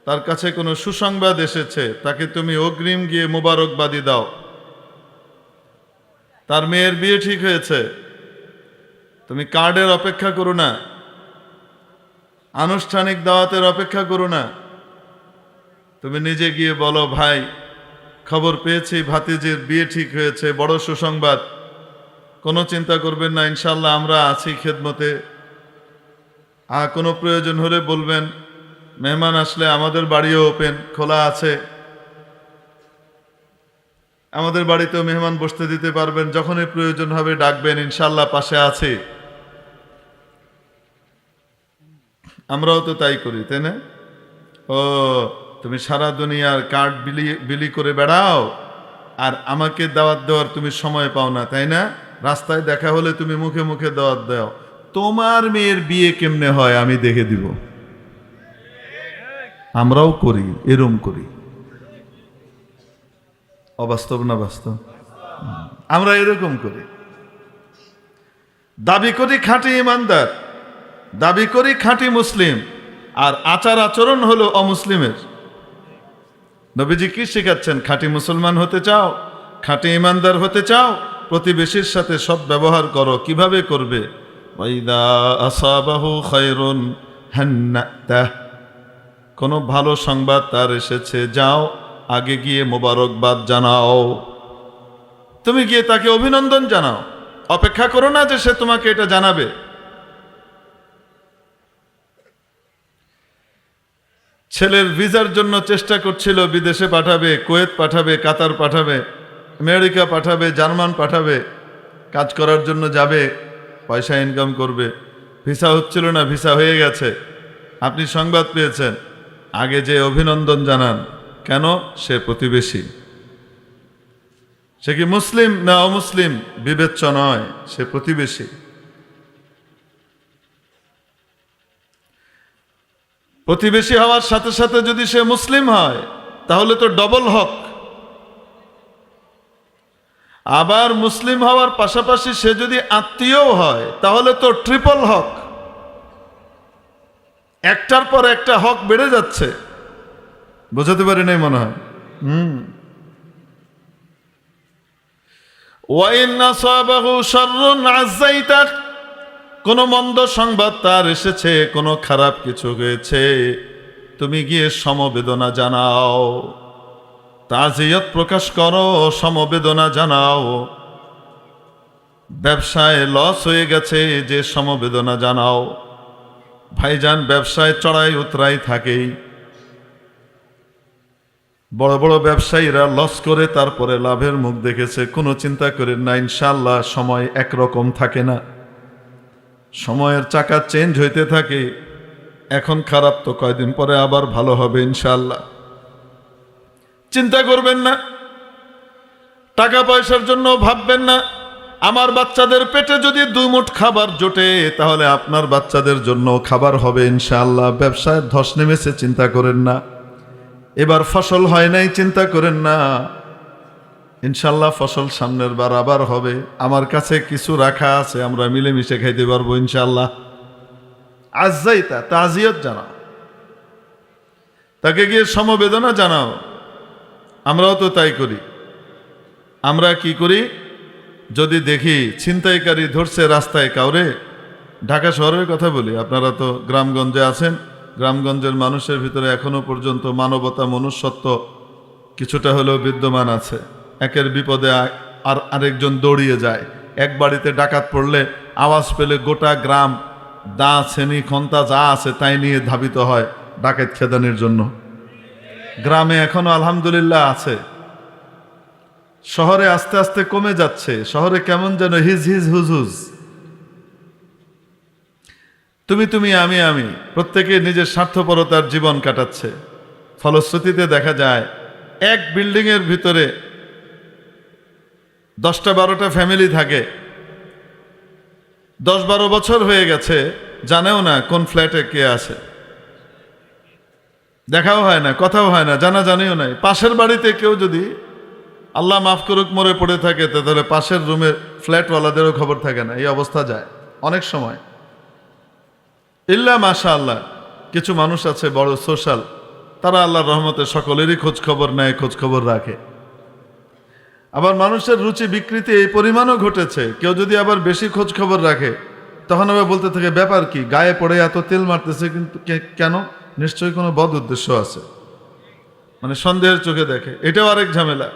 তার কাছে কোনো সুসংবাদ এসেছে, তাকে তুমি অগ্রিম গিয়ে মোবারকবাদী দাও। তার মেয়ের বিয়ে ঠিক হয়েছে, তুমি কার্ডের অপেক্ষা করো না, আনুষ্ঠানিক দাওয়াতের অপেক্ষা করো না, তুমি নিজে গিয়ে বলো, ভাই খবর পেয়েছি ভাতিজির বিয়ে ঠিক হয়েছে, বড় সুসংবাদ, কোনো চিন্তা করবেন না, ইনশাল্লাহ আমরা আছি খেদমতে, আর কোনো প্রয়োজন হলে বলবেন, মেহমান আসলে আমাদের বাড়িও ওপেন খোলা আছে, আমাদের বাড়িতেও মেহমান বসতে দিতে পারবেন, যখনই প্রয়োজন হবে ডাকবেন, ইনশাল্লাহ পাশে আছি। আমরাও তো তাই করি, তাই না? ও তুমি সারা দুনিয়ার কার্ড বিলি করে বেড়াও, আর আমাকে দাওয়াত দেওয়ার তুমি সময় পাও না, তাই না? রাস্তায় দেখা হলে তুমি মুখে মুখে দাওয়াত দাও। তোমার মেয়ের বিয়ে কেমনে হয় আমি দেখে দিব। আমরাও করি, এরম করি। অবাস্তব না বাস্তব? আমরা এরকম করি, দাবি করি খাঁটি ইমানদার, দাবি করি খাঁটি মুসলিম, আর আচার আচরণ হলো অমুসলিমের। নবীজি কি শেখাচ্ছেন? খাঁটি মুসলমান হতে চাও, খাঁটি ইমানদার হতে চাও, প্রতিবেশীর সাথে সৎ ব্যবহার করো। কিভাবে করবে? ওয়াইদা আসাবাহু খায়রুন হান্নাতাহ। কোনো ভালো সংবাদ তার এসেছে, যাও আগে গিয়ে মোবারকবাদ জানাও। তুমি গিয়ে তাকে অভিনন্দন জানাও, অপেক্ষা করো না যে সে তোমাকে এটা জানাবে। ছেলের ভিসার জন্য চেষ্টা করছিল, বিদেশে পাঠাবে, কুয়েত পাঠাবে, কাতার পাঠাবে, আমেরিকা পাঠাবে, জার্মান পাঠাবে, কাজ করার জন্য যাবে, পয়সা ইনকাম করবে। ভিসা হচ্ছিল না, ভিসা হয়ে গেছে। আপনি সংবাদ পেয়েছেন, আগে যে অভিনন্দন জানান। কেন? সে প্রতিবেশী। সে কি মুসলিম না অমুসলিম বিবেচ্য নয়, সে প্রতিবেশী। প্রতিবেশী হওয়ার সাথে সাথে যদি সে মুসলিম হয় তাহলে তো ডবল হক। আবার মুসলিম হওয়ার পাশাপাশি সে যদি আত্মীয়ও হয় তাহলে তো ট্রিপল হক। একটার পর একটা হক বেড়ে যাচ্ছে। বোঝাতে পারি নাই মনে হয়। কোন মন্দ সংবাদ তার এসেছে, কোনো খারাপ কিছু হয়েছে, তুমি গিয়ে সমবেদনা জানাও, তাজিয়ত প্রকাশ করো, সমবেদনা জানাও। ব্যবসায় লস হয়ে গেছে, যে সমবেদনা জানাও। ভাইজান, ব্যবসায় চড়াই উতরাই থাকেই। বড় বড় ব্যবসায়ীরা লস করে তারপরে লাভের মুখ দেখেছে। কোনো চিন্তা করেন না, ইনশাআল্লাহ সময় একরকম থাকে না, সময়ের চাকা চেঞ্জ হইতে থাকে। এখন খারাপ তো কয়দিন পরে আবার ভালো হবে ইনশাআল্লাহ। চিন্তা করবেন না, টাকা পয়সার জন্য ভাববেন না। আমার বাচ্চাদের পেটে যদি 2 মুঠ খাবার জোটে তাহলে আপনার বাচ্চাদের জন্য খাবার হবে ইনশাআল্লাহ। ব্যবসায় ধস নেমেছে, চিন্তা করেন না। এবার ফসল হয় নাই, চিন্তা করেন না, ইনশাআল্লাহ ফসল সামনের বার আবার হবে। আমার কাছে কিছু রাখা আছে, আমরা মিলেমিশে খাইতে পারবো ইনশাআল্লাহ। আজ্জাইতা, তাজিয়ত জানাও, তাকে গিয়ে সমবেদনা জানাও। আমরাও তো তাই করি। আমরা কি করি? যদি দেখি ছিনতাইকারী ধরছে রাস্তায় কাউরে, ঢাকা শহরের কথা বলি, আপনারা তো গ্রামগঞ্জে আছেন, গ্রামগঞ্জের মানুষের ভিতরে এখনো পর্যন্ত মানবতা, মনুষ্যত্ব কিছুটা হলেও বিদ্যমান আছে। একের বিপদে আর আরেকজন দৌড়িয়ে যায়। এক বাড়িতে ডাকাত পড়লে আওয়াজ পেলে গোটা গ্রাম দা, ছেনি, খন্তা যা আছে তাই নিয়ে ধাবিত হয় ডাকাত খেদানির জন্য। গ্রামে এখনো আলহামদুলিল্লাহ আছে। শহরে আস্তে আস্তে কমে যাচ্ছে। শহরে কেমন যেন হিজ হিজ হুজ হুজ, তুমি তুমি আমি আমি, প্রত্যেকে নিজের স্বার্থপরতার জীবন কাটাচ্ছে। ফলশ্রুতিতে দেখা যায় এক বিল্ডিং এর ভিতরে 10-12টা ফ্যামিলি থাকে। 10-12 বছর হয়ে গেছে, জানেও না কোন ফ্ল্যাটে কে আছে, দেখাও হয় না, কথাও হয় না, জানাজানিও নাই। পাশের বাড়িতে কেউ যদি আল্লাহ মাফ করুক মরে পড়ে থাকে তাহলে পাশের রুমের ফ্ল্যাটওয়ালাদেরও খবর থাকে না। এই অবস্থা যায় অনেক সময়। ইল্লা মাশাআল্লাহ কিছু মানুষ আছে বড় সোশ্যাল, তারা আল্লাহর রহমতে সকলেরই খোঁজ খবর নেয়, খোঁজ খবর রাখে। আবার মানুষের রুচি বিকৃতি এই পরিমাণও ঘটেছে, কেউ যদি আবার বেশি খোঁজ খবর রাখে তখন আবার বলতে থাকে ব্যাপার কি, গায়ে পড়ে এত তেল মারতেছে কিন্তু কেন? নিশ্চয়ই কোনো বদ উদ্দেশ্য আছে, মানে সন্দেহের চোখে দেখে। এটাও আরেক ঝামেলা।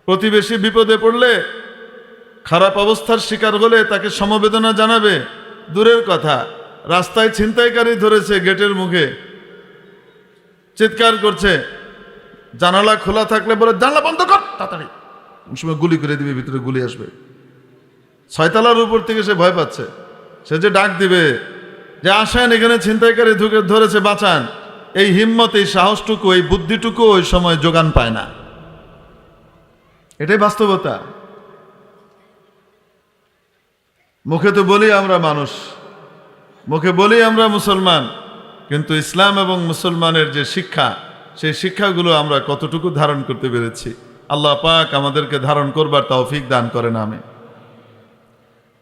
প্রতিবেশী বিপদে পড়লে, খারাপ অবস্থার শিকার হলে তাকে সমবেদনা জানাবে দূরের কথা, রাস্তায় ছিনতাইকারী ধরেছে, গেটের মুখে চিৎকার করছে, জানালা খোলা থাকলে বলে জানালা বন্ধ কর তাড়াতাড়ি, কোন সময় গুলি করে দিবে, ভিতরে গুলি আসবে। 6 তলার উপর থেকে সে ভয় পাচ্ছে, সে যে ডাক দিবে যে আসেন এখানে ছিনতাইকারী ঢুকে ধরেছে, বাঁচান, এই হিম্মত, এই সাহসটুকু, এই বুদ্ধিটুকু ওই সময় যোগান পায় না। এটাই বাস্তবতা। মুখে তো বলি আমরা মানুষ, মুখে বলি আমরা মুসলমান, কিন্তু ইসলাম এবং মুসলমানের যে শিক্ষা, সেই শিক্ষাগুলো আমরা কতটুকু ধারণ করতে পেরেছি? আল্লাহ পাক আমাদেরকে ধারণ করবার তৌফিক দান করেন। আমি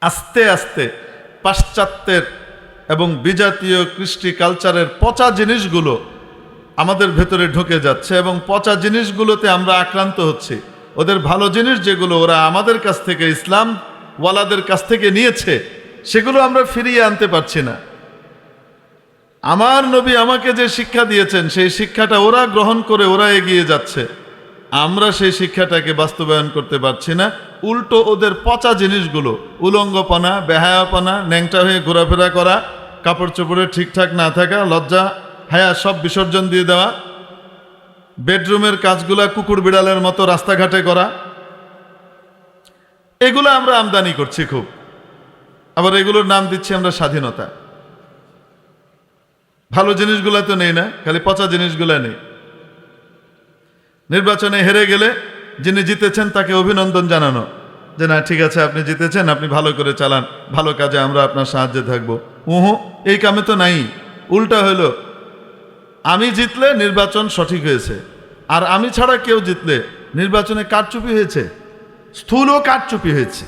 আস্তে আস্তে পাশ্চাত্যের এবং বিজাতীয় কৃষ্টি কালচারের পচা জিনিসগুলো আমাদের ভেতরে ঢুকে যাচ্ছে এবং পচা জিনিসগুলোতে আমরা আক্রান্ত হচ্ছি। ওদের ভালো জিনিস যেগুলো ওরা আমাদের কাছ থেকে, ইসলাম ওয়ালাদের কাছ থেকে নিয়েছে, সেগুলো আমরা ফিরিয়ে আনতে পারছি না। আমার নবী আমাকে যে শিক্ষা দিয়েছেন সেই শিক্ষাটা ওরা গ্রহণ করে ওরা এগিয়ে যাচ্ছে, আমরা সেই শিক্ষাটাকে বাস্তবায়ন করতে পারছি না। উল্টো ওদের পচা জিনিসগুলো, উলঙ্গপনা, বেহায়াপনা, ন্যাংটা হয়ে ঘোরাফেরা করা, কাপড় চোপড়ে ঠিকঠাক না থাকা, লজ্জা হায়া সব বিসর্জন দিয়ে দেওয়া, বেডরুমের কাজগুলা কুকুর বিড়ালের মতো রাস্তাঘাটে করা, এগুলো আমরা আমদানি করছি খুব। আবার এগুলোর নাম দিচ্ছি আমরা স্বাধীনতা। ভালো জিনিসগুলা তো নেই না, খালি পচা জিনিসগুলা নেই। নির্বাচনে হেরে গেলে যিনি জিতেছেন তাকে অভিনন্দন জানানো, যে না ঠিক আছে আপনি জিতেছেন, আপনি ভালো করে চালান, ভালো কাজে আমরা আপনার সাহায্যে থাকবো। এই কামে তো নাই। উল্টা হইল, আমি জিতলে নির্বাচন সঠিক হয়েছে, আর আমি ছাড়া কেউ জিতলে নির্বাচনে কারচুপি হয়েছে, স্থূল কারচুপি হয়েছে।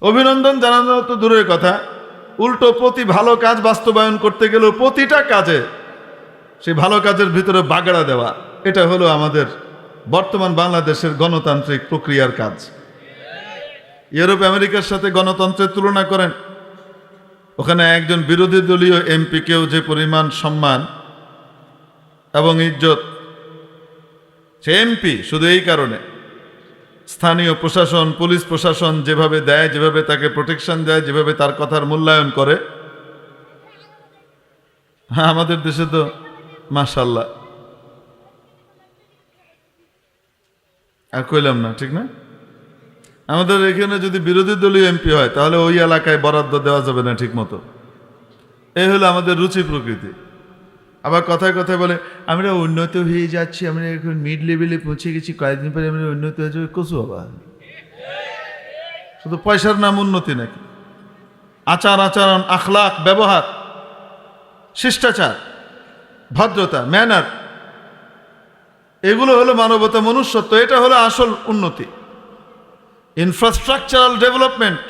অভিনন্দন জানানো তো দূরের কথা, উল্টো প্রতি ভালো কাজ বাস্তবায়ন করতে গেলেও প্রতিটা কাজে সেই ভালো কাজের ভিতরে বাগড়া দেওয়া, এটা হলো আমাদের বর্তমান বাংলাদেশের গণতান্ত্রিক প্রক্রিয়ার কাজ। ইউরোপ আমেরিকার সাথে গণতন্ত্রের তুলনা করেন, ওখানে একজন বিরোধী দলীয় এমপিকেও যে পরিমাণ সম্মান এবং ইজ্জত, সে এমপি শুধু এই কারণে স্থানীয় প্রশাসন, পুলিশ প্রশাসন যেভাবে দেয়, যেভাবে তাকে প্রোটেকশন দেয়, যেভাবে তার কথার মূল্যায়ন করে। হ্যাঁ, আমাদের দেশে তো মাশাআল্লাহ, আর কইলাম না, ঠিক না? আমাদের এখানে যদি বিরোধী দলীয় এমপি হয় তাহলে ওই এলাকায় বরাদ্দ দেওয়া যাবে না ঠিক মতো। এই হলো আমাদের রুচি প্রকৃতি। আবার কথায় কথায় বলে আমরা উন্নত হয়ে যাচ্ছি, আমরা এখন মিড লেভেলে পৌঁছে গেছি, কয়েকদিন পরে আমরা উন্নত হয়ে যাবে। কচু বাবা, শুধু পয়সার নাম উন্নতি নাকি? আচার আচরণ, আখলাক, ব্যবহার, শিষ্টাচার, ভদ্রতা, ম্যানার, এগুলো হলো মানবতা, মনুষ্যত্ব। এটা হলো আসল উন্নতি। ইনফ্রাস্ট্রাকচারাল ডেভেলপমেন্ট,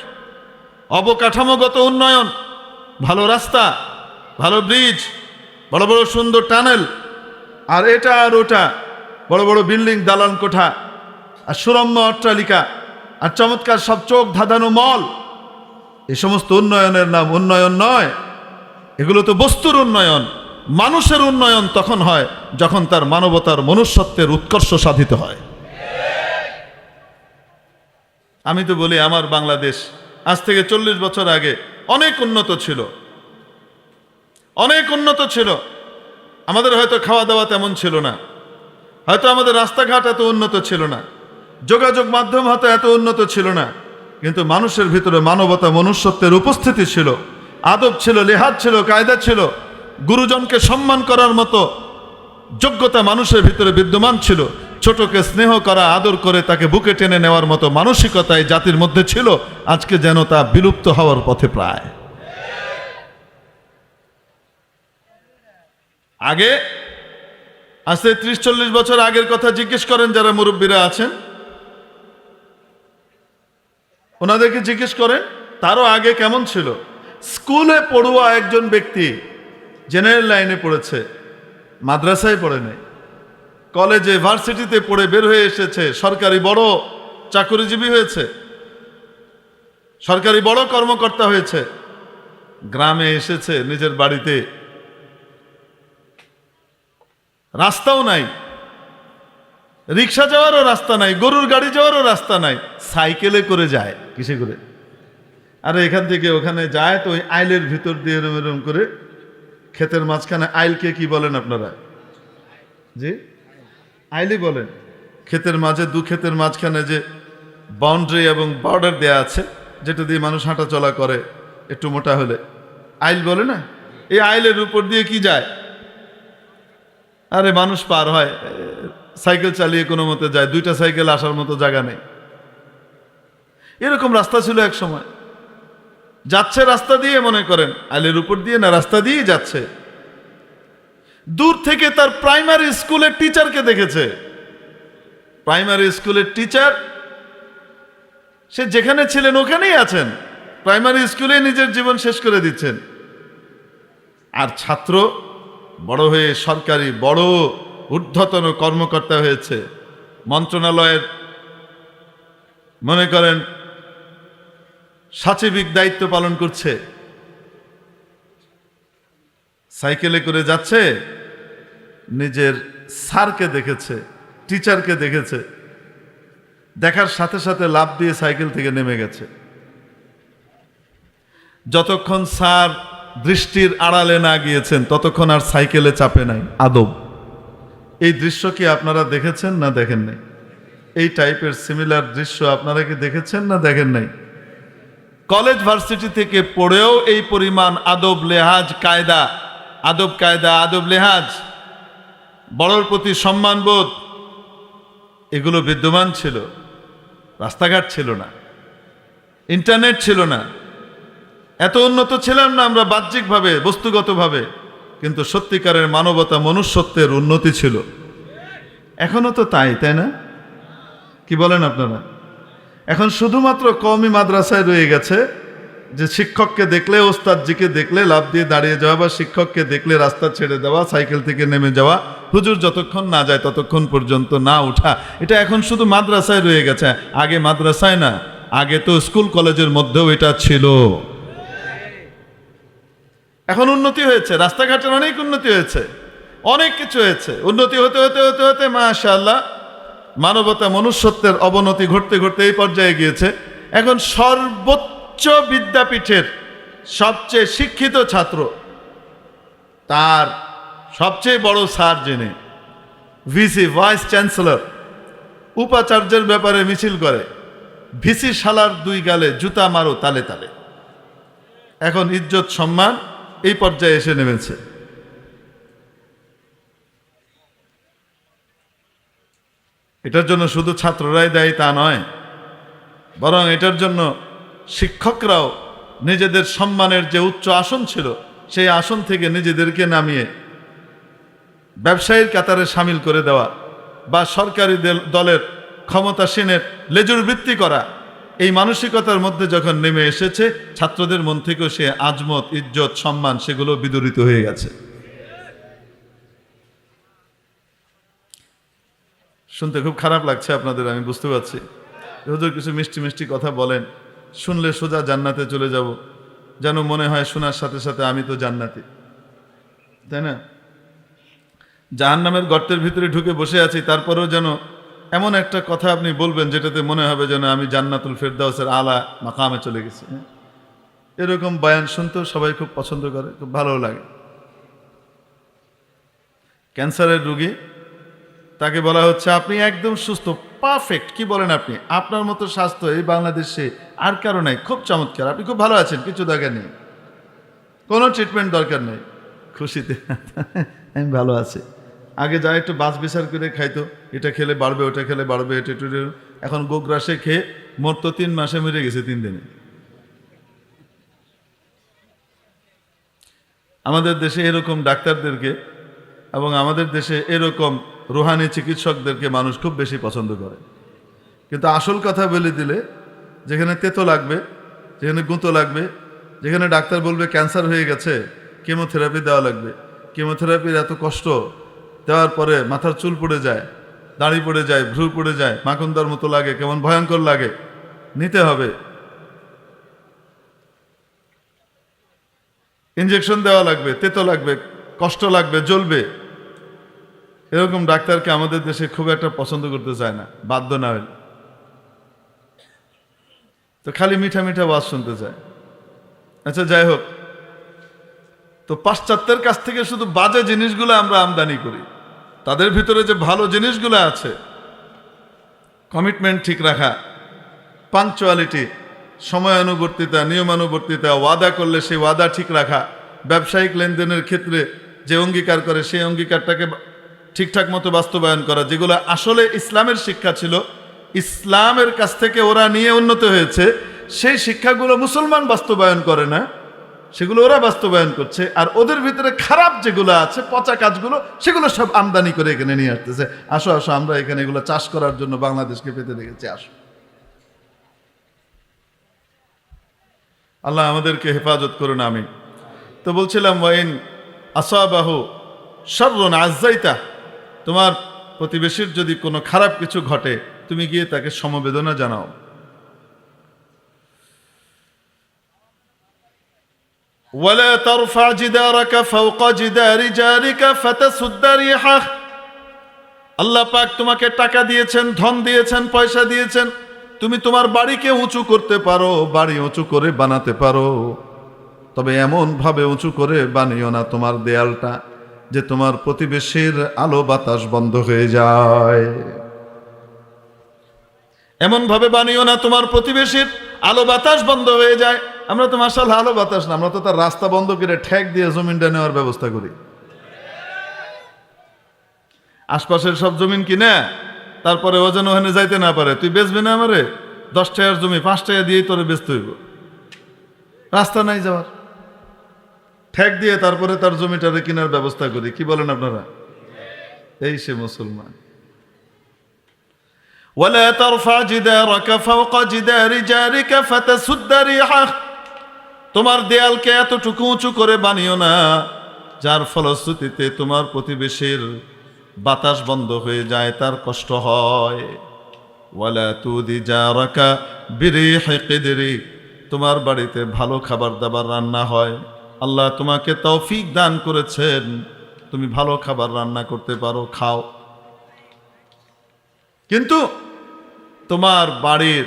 অবকাঠামোগত উন্নয়ন, ভালো রাস্তা, ভালো ব্রিজ, বড় বড় সুন্দর টানেল, আর এটা আর ওটা, বড় বড় বিল্ডিং, দালান কোঠা, আর সুরম্য অট্টালিকা, আর চমৎকার সব চোখ ধাঁধানো মল, এই সমস্ত উন্নয়নের নাম উন্নয়ন নয়। এগুলো তো বস্তুর উন্নয়ন। মানুষের উন্নয়ন তখন হয় যখন তার মানবতার, মনুষ্যত্বের উৎকর্ষ সাধিত হয়। আমি তো বলি আমার বাংলাদেশ আজ থেকে 40 বছর আগে অনেক উন্নত ছিল, অনেক উন্নত ছিল। আমাদের হয়তো খাওয়া দাওয়া তেমন ছিল না, হয়তো আমাদের রাস্তাঘাট এত উন্নত ছিল না, যোগাযোগ মাধ্যম হয়তো এত উন্নত ছিল না, কিন্তু মানুষের ভিতরে মানবতা, মনুষ্যত্বের উপস্থিতি ছিল, আদব ছিল, লেহাজ ছিল, কায়দা ছিল, গুরুজনকে সম্মান করার মতো যোগ্যতা মানুষের ভিতরে বিদ্যমান ছিল, ছোটকে স্নেহ করা, আদর করে তাকে বুকে টেনে নেওয়ার মতো মানসিকতা এই জাতির মধ্যে ছিল। আজকে যেন তা বিলুপ্ত হওয়ার পথে প্রায়। আগে আজ 30-40 বছর আগের কথা জিজ্ঞেস করেন যারা মুরব্বীরা আছেন, ওনাদেরকে জিজ্ঞেস করেন তারও আগে কেমন ছিল। স্কুলে পড়ুয়া একজন ব্যক্তি জেনারেল লাইনে পড়েছে, মাদ্রাসায় পড়ে নাই, কলেজে ভার্সিটিতে পড়ে বের হয়ে এসেছে, সরকারি বড় চাকরিজীবী হয়েছে, সরকারি বড় কর্মকর্তা হয়েছে, গ্রামে এসেছে নিজের বাড়িতে রাস্তাও নাই, রিক্সা যাওয়ারও রাস্তা নাই, গরুর গাড়ি যাওয়ারও রাস্তা নাই, সাইকেলে করে যায়। কিসে করে? আর এখান থেকে ওখানে যায় তো ওই আইলের ভিতর দিয়ে এরম এরম করে, ক্ষেতের মাঝখানে, আইলকে কি বলেন আপনারা? জি, আইলই বলেন। ক্ষেতের মাঝে, দু ক্ষেতের মাঝখানে যে বাউন্ডারি এবং বর্ডার দেয়া আছে, যেটা দিয়ে মানুষ হাঁটা চলা করে একটু মোটা হলে, আইল বলে না? এই আইলের উপর দিয়ে কি যায়? আরে মানুষ পার হয়, সাইকেল চালিয়ে কোনো মতে যায়, 2টা সাইকেল আসার মতো জায়গা নেই। এরকম রাস্তা ছিল এক সময়। যাচ্ছে রাস্তা দিয়ে, মনে করেন আইলের উপর দিয়ে না, রাস্তা দিয়েই যাচ্ছে। দূর থেকে তার প্রাইমারি স্কুলের টিচারকে দেখেছে। প্রাইমারি স্কুলের টিচার, সে যেখানে ছিলেন ওখানেই আছেন, প্রাইমারি স্কুলে নিজের জীবন শেষ করে দিচ্ছেন। আর ছাত্র বড় হয়ে সরকারি বড় ঊর্ধ্বতন কর্মকর্তা হয়েছে, মন্ত্রণালয়ের মনে করেন সচিবিক দায়িত্ব পালন করছে, সাইকেলে করে যাচ্ছে, নিজের স্যারকে দেখেছে, টিচারকে দেখেছে, দেখার সাথে সাথে লাফ দিয়ে সাইকেল থেকে নেমে গেছে। যতক্ষণ স্যার দৃষ্টির আড়ালে না গিয়েছেন ততক্ষণ আর সাইকেলে চাপে নাই আদব। এই দৃশ্য কি আপনারা দেখেছেন না দেখেন নাই? এই টাইপের সিমিলার দৃশ্য আপনারা কি দেখেছেন না দেখেন নাই? কলেজ ভার্সিটি থেকে পড়েও এই পরিমাণ আদব লেহাজ কায়দা, আদব কায়দা, আদব লেহাজ, বড়র প্রতি সম্মানবোধ, এগুলো বিদ্যমান ছিল। রাস্তাঘাট ছিল না, ইন্টারনেট ছিল না, এত উন্নত ছিলাম না আমরা বাহ্যিকভাবে, বস্তুগতভাবে, কিন্তু সত্যিকারের মানবতা, মনুষ্যত্বের উন্নতি ছিল। এখনো তো তাই, তাই না? কি বলেন আপনারা? এখন শুধুমাত্র কওমি মাদ্রাসায় রয়ে গেছে যে শিক্ষককে দেখলে, ওস্তাদজিকে দেখলে লাফ দিয়ে দাঁড়িয়ে যাওয়া, বা শিক্ষককে দেখলে রাস্তা ছেড়ে দেওয়া, সাইকেল থেকে নেমে যাওয়া, হুজুর যতক্ষণ না যায় ততক্ষণ পর্যন্ত না উঠা, এটা এখন শুধু মাদ্রাসায় রয়ে গেছে। আগে মাদ্রাসায় না, আগে তো স্কুল কলেজের মধ্যেও এটা ছিল। এখন উন্নতি হয়েছে, রাস্তাঘাটের অনেক উন্নতি হয়েছে, অনেক কিছু হয়েছে। উন্নতি হতে হতে হতে হতে মাশাআল্লাহ মানবতা, মনুষ্যত্বের অবনতি ঘটতে ঘটতে এই পর্যায়ে গিয়েছে। এখন সর্বোচ্চ বিদ্যাপীঠের সবচেয়ে শিক্ষিত ছাত্র, তার সবচেয়ে বড় স্যার যিনি, ভিসি, ভাইস চ্যান্সেলর, উপাচার্যের ব্যাপারে মিছিল করে, ভিসি শালার দুই গালে জুতা মারো তালে তালে। এখন ইজ্জত সম্মান এই পর্যায়ে এসে নেমেছে। এটার জন্য শুধু ছাত্ররাই দায়ী তা নয়, বরং এটার জন্য শিক্ষকরাও নিজেদের সম্মানের যে উচ্চ আসন ছিল সেই আসন থেকে নিজেদেরকে নামিয়ে ব্যবসায়ীর কাতারে সামিল করে দেওয়া, বা সরকারি দলের ক্ষমতাসীনের লেজুর বৃত্তি করা, এই মানসিকতার মধ্যে যখন নেমে এসেছে, ছাত্রদের মন থেকেও সে আজমত, ইজ্জত, সম্মান সেগুলো বিদূরিত হয়ে গেছে। শুনতে খুব খারাপ লাগছে আপনাদের, আমি বুঝতে পারছি। হুজুর কিছু মিষ্টি মিষ্টি কথা বলেন, শুনলে সোজা জান্নাতে চলে যাব, যেন মনে হয় শোনার সাথে সাথে আমি তো জান্নাতি, তাই না? জাহান্নামের গর্তের ভিতরে ঢুকে বসে আছি, তারপরেও যেন এমন একটা কথা আপনি বলবেন যেটাতে মনে হবে যেন আমি জান্নাতুল ফেরদাউসের আলা মাকামে চলে গেছি। এরকম বয়ান শুনতেও সবাই খুব পছন্দ করে, খুব ভালো লাগে। ক্যান্সারের রোগী, তাকে বলা হচ্ছে আপনি একদম সুস্থ, পারফেক্ট। কি বলেন আপনি? আপনার মতো স্বাস্থ্য এই বাংলাদেশে আর কারো নাই, খুব চমৎকার, আপনি খুব ভালো আছেন, কিছু দরকার নেই, কোনো ট্রিটমেন্ট দরকার নেই। খুশিতে আমি ভালো আছি। আগে যা একটু বাছ বিচার করে খাইতো, এটা খেলে বাড়বে, ওটা খেলে বাড়বে, এটা একটু, এখন গোগ্রাসে খেয়ে মোট তো 3 মাসে মরে গেছে 3 দিনে। আমাদের দেশে এরকম ডাক্তারদেরকে এবং আমাদের দেশে এরকম রুহানি চিকিৎসকদেরকে মানুষ খুব বেশি পছন্দ করে। কিন্তু আসল কথা বলে দিলে, যেখানে তেতো লাগবে, যেখানে গুঁতো লাগবে, যেখানে ডাক্তার বলবে ক্যান্সার হয়ে গেছে, কেমোথেরাপি দেওয়া লাগবে, কেমোথেরাপির এত কষ্ট, দেওয়ার পরে মাথার চুল পড়ে যায়, দাড়ি পড়ে যায়, ভ্রু পড়ে যায়, মাখনদার মতো লাগে, কেমন ভয়ঙ্কর লাগে, নিতে হবে, ইঞ্জেকশন দেওয়া লাগবে, তেতো লাগবে, কষ্ট লাগবে, জ্বলবে। এরকম ডাক্তারকে আমাদের দেশে খুব একটা পছন্দ করতে চায় না, বাধ্য না হলে। তো খালি মিঠা মিঠা ওয়াজ শুনতে চায়। আচ্ছা, যাই হোক, তো পাশ্চাত্যের কাছ থেকে শুধু বাজে জিনিসগুলো আমরা আমদানি করি। তাদের ভিতরে যে ভালো জিনিসগুলো আছে, কমিটমেন্ট ঠিক রাখা, পাঞ্চুয়ালিটি, সময়ানুবর্তিতা, নিয়মানুবর্তিতা, ওয়াদা করলে সেই ওয়াদা ঠিক রাখা, ব্যবসায়িক লেনদেনের ক্ষেত্রে যে অঙ্গীকার করে সেই অঙ্গীকারটাকে ঠিকঠাক মতো বাস্তবায়ন করা, যেগুলো আসলে ইসলামের শিক্ষা ছিল, ইসলামের কাছ থেকে ওরা নিয়ে উন্নত হয়েছে, সেই শিক্ষাগুলো মুসলমান বাস্তবায়ন করে না, সেগুলো ওরা বাস্তবায়ন করছে। আর ওদের ভিতরে খারাপ যেগুলো আছে, পচা কাজগুলো, সেগুলো সব আমদানি করে এখানে নিয়ে আসতেছে। আসো আসো, আমরা এখানে এগুলো চাষ করার জন্য বাংলাদেশকে পেতে রেখেছি, আসো। আল্লাহ আমাদেরকে হেফাজত করুন, আমিন। তো বলছিলাম, ওয়াইন আসাবাহু শাররুন আযাইতা, তোমার প্রতিবেশীর যদি কোনো খারাপ কিছু ঘটে, তুমি গিয়ে তাকে সমবেদনা জানাও। ওয়ালা তারফা জিদারাকা ফাওকা জিদারি জারিকা ফাতাসুদ্দা রিহাহ। আল্লাহ পাক তোমাকে টাকা দিয়েছেন, ধন দিয়েছেন, পয়সা দিয়েছেন, তুমি তোমার বাড়িকে উঁচু করতে পারো, বাড়ি উঁচু করে বানাতে পারো, তবে এমনভাবে উঁচু করে বানিও না তোমার দেয়ালটা যে তোমার প্রতিবেশীর আলো বাতাস বন্ধ হয়ে যায়। এমনভাবে বানিও না তোমার প্রতিবেশীর আলো বাতাস বন্ধ হয়ে যায়। আমরা তো মাশাআল্লাহ আলো বাতাস না, আমরা তো তার রাস্তা বন্ধ করে ঠেক দিয়ে জমিনটা নেওয়ার ব্যবস্থা করি। আশপাশের সব জমিন কিনা তারপরে ও যেন ওখানে যাইতে না পারে। তুই বেচবি না আমারে? 10 টাকার জমি 5 টাকা দিয়েই তোরে বেচতে হইব। রাস্তা নাই যাওয়ার, ঠেক দিয়ে তারপরে তার জমিটারে কেনার ব্যবস্থা করি। কি বলেন আপনারা? এই সে মুসলমান। ولا ترفع جدارك فوق جدار جارك فتسد ريحه। তোমার দেয়ালকে এতটুকু উঁচু করে বানিও না যার ফলশ্রুতিতে তোমার প্রতিবেশীর বাতাস বন্ধ হয়ে যায়, তার কষ্ট হয়। ওয়ালা তুদি জারাকা বিরিহি কিদরি। তোমার বাড়িতে ভালো খাবার দাবার রান্না হয়, আল্লাহ তোমাকে তৌফিক দান করেছেন, তুমি ভালো খাবার রান্না করতে পারো, খাও। কিন্তু তোমার বাড়ির,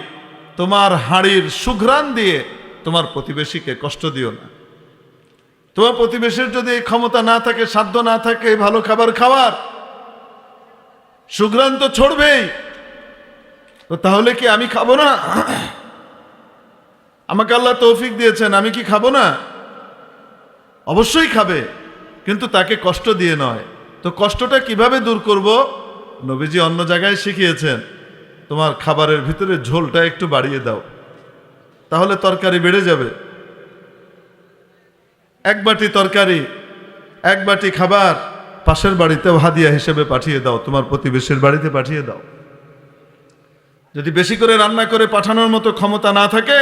তোমার হাড়ির সুঘ্রাণ দিয়ে তোমার প্রতিবেশীকে কষ্ট দিও না। তোমার প্রতিবেশীর যদি ক্ষমতা না থাকে, সাধ্য না থাকে ভালো খাবার খাওয়ার, সুঘ্রাণ তো ছড়বেই। তো তাহলে কি আমি খাবো না? আমাকে আল্লাহ তৌফিক দিয়েছেন, আমি কি খাবো না? অবশ্যই খাবে, কিন্তু তাকে কষ্ট দিয়ে নয়। তো কষ্টটা কিভাবে দূর করব? নবীজি অন্য জায়গায় শিখিয়েছেন, তোমার খাবারের ভিতরে ঝোলটা একটু বাড়িয়ে দাও, তাহলে তরকারি বেড়ে যাবে। এক বাটি তরকারি, এক বাটি খাবার পাশের বাড়িতেও হাদিয়া হিসেবে পাঠিয়ে দাও, তোমার প্রতিবেশীর বাড়িতে পাঠিয়ে দাও। যদি বেশি করে রান্না করে পাঠানোর মতো ক্ষমতা না থাকে,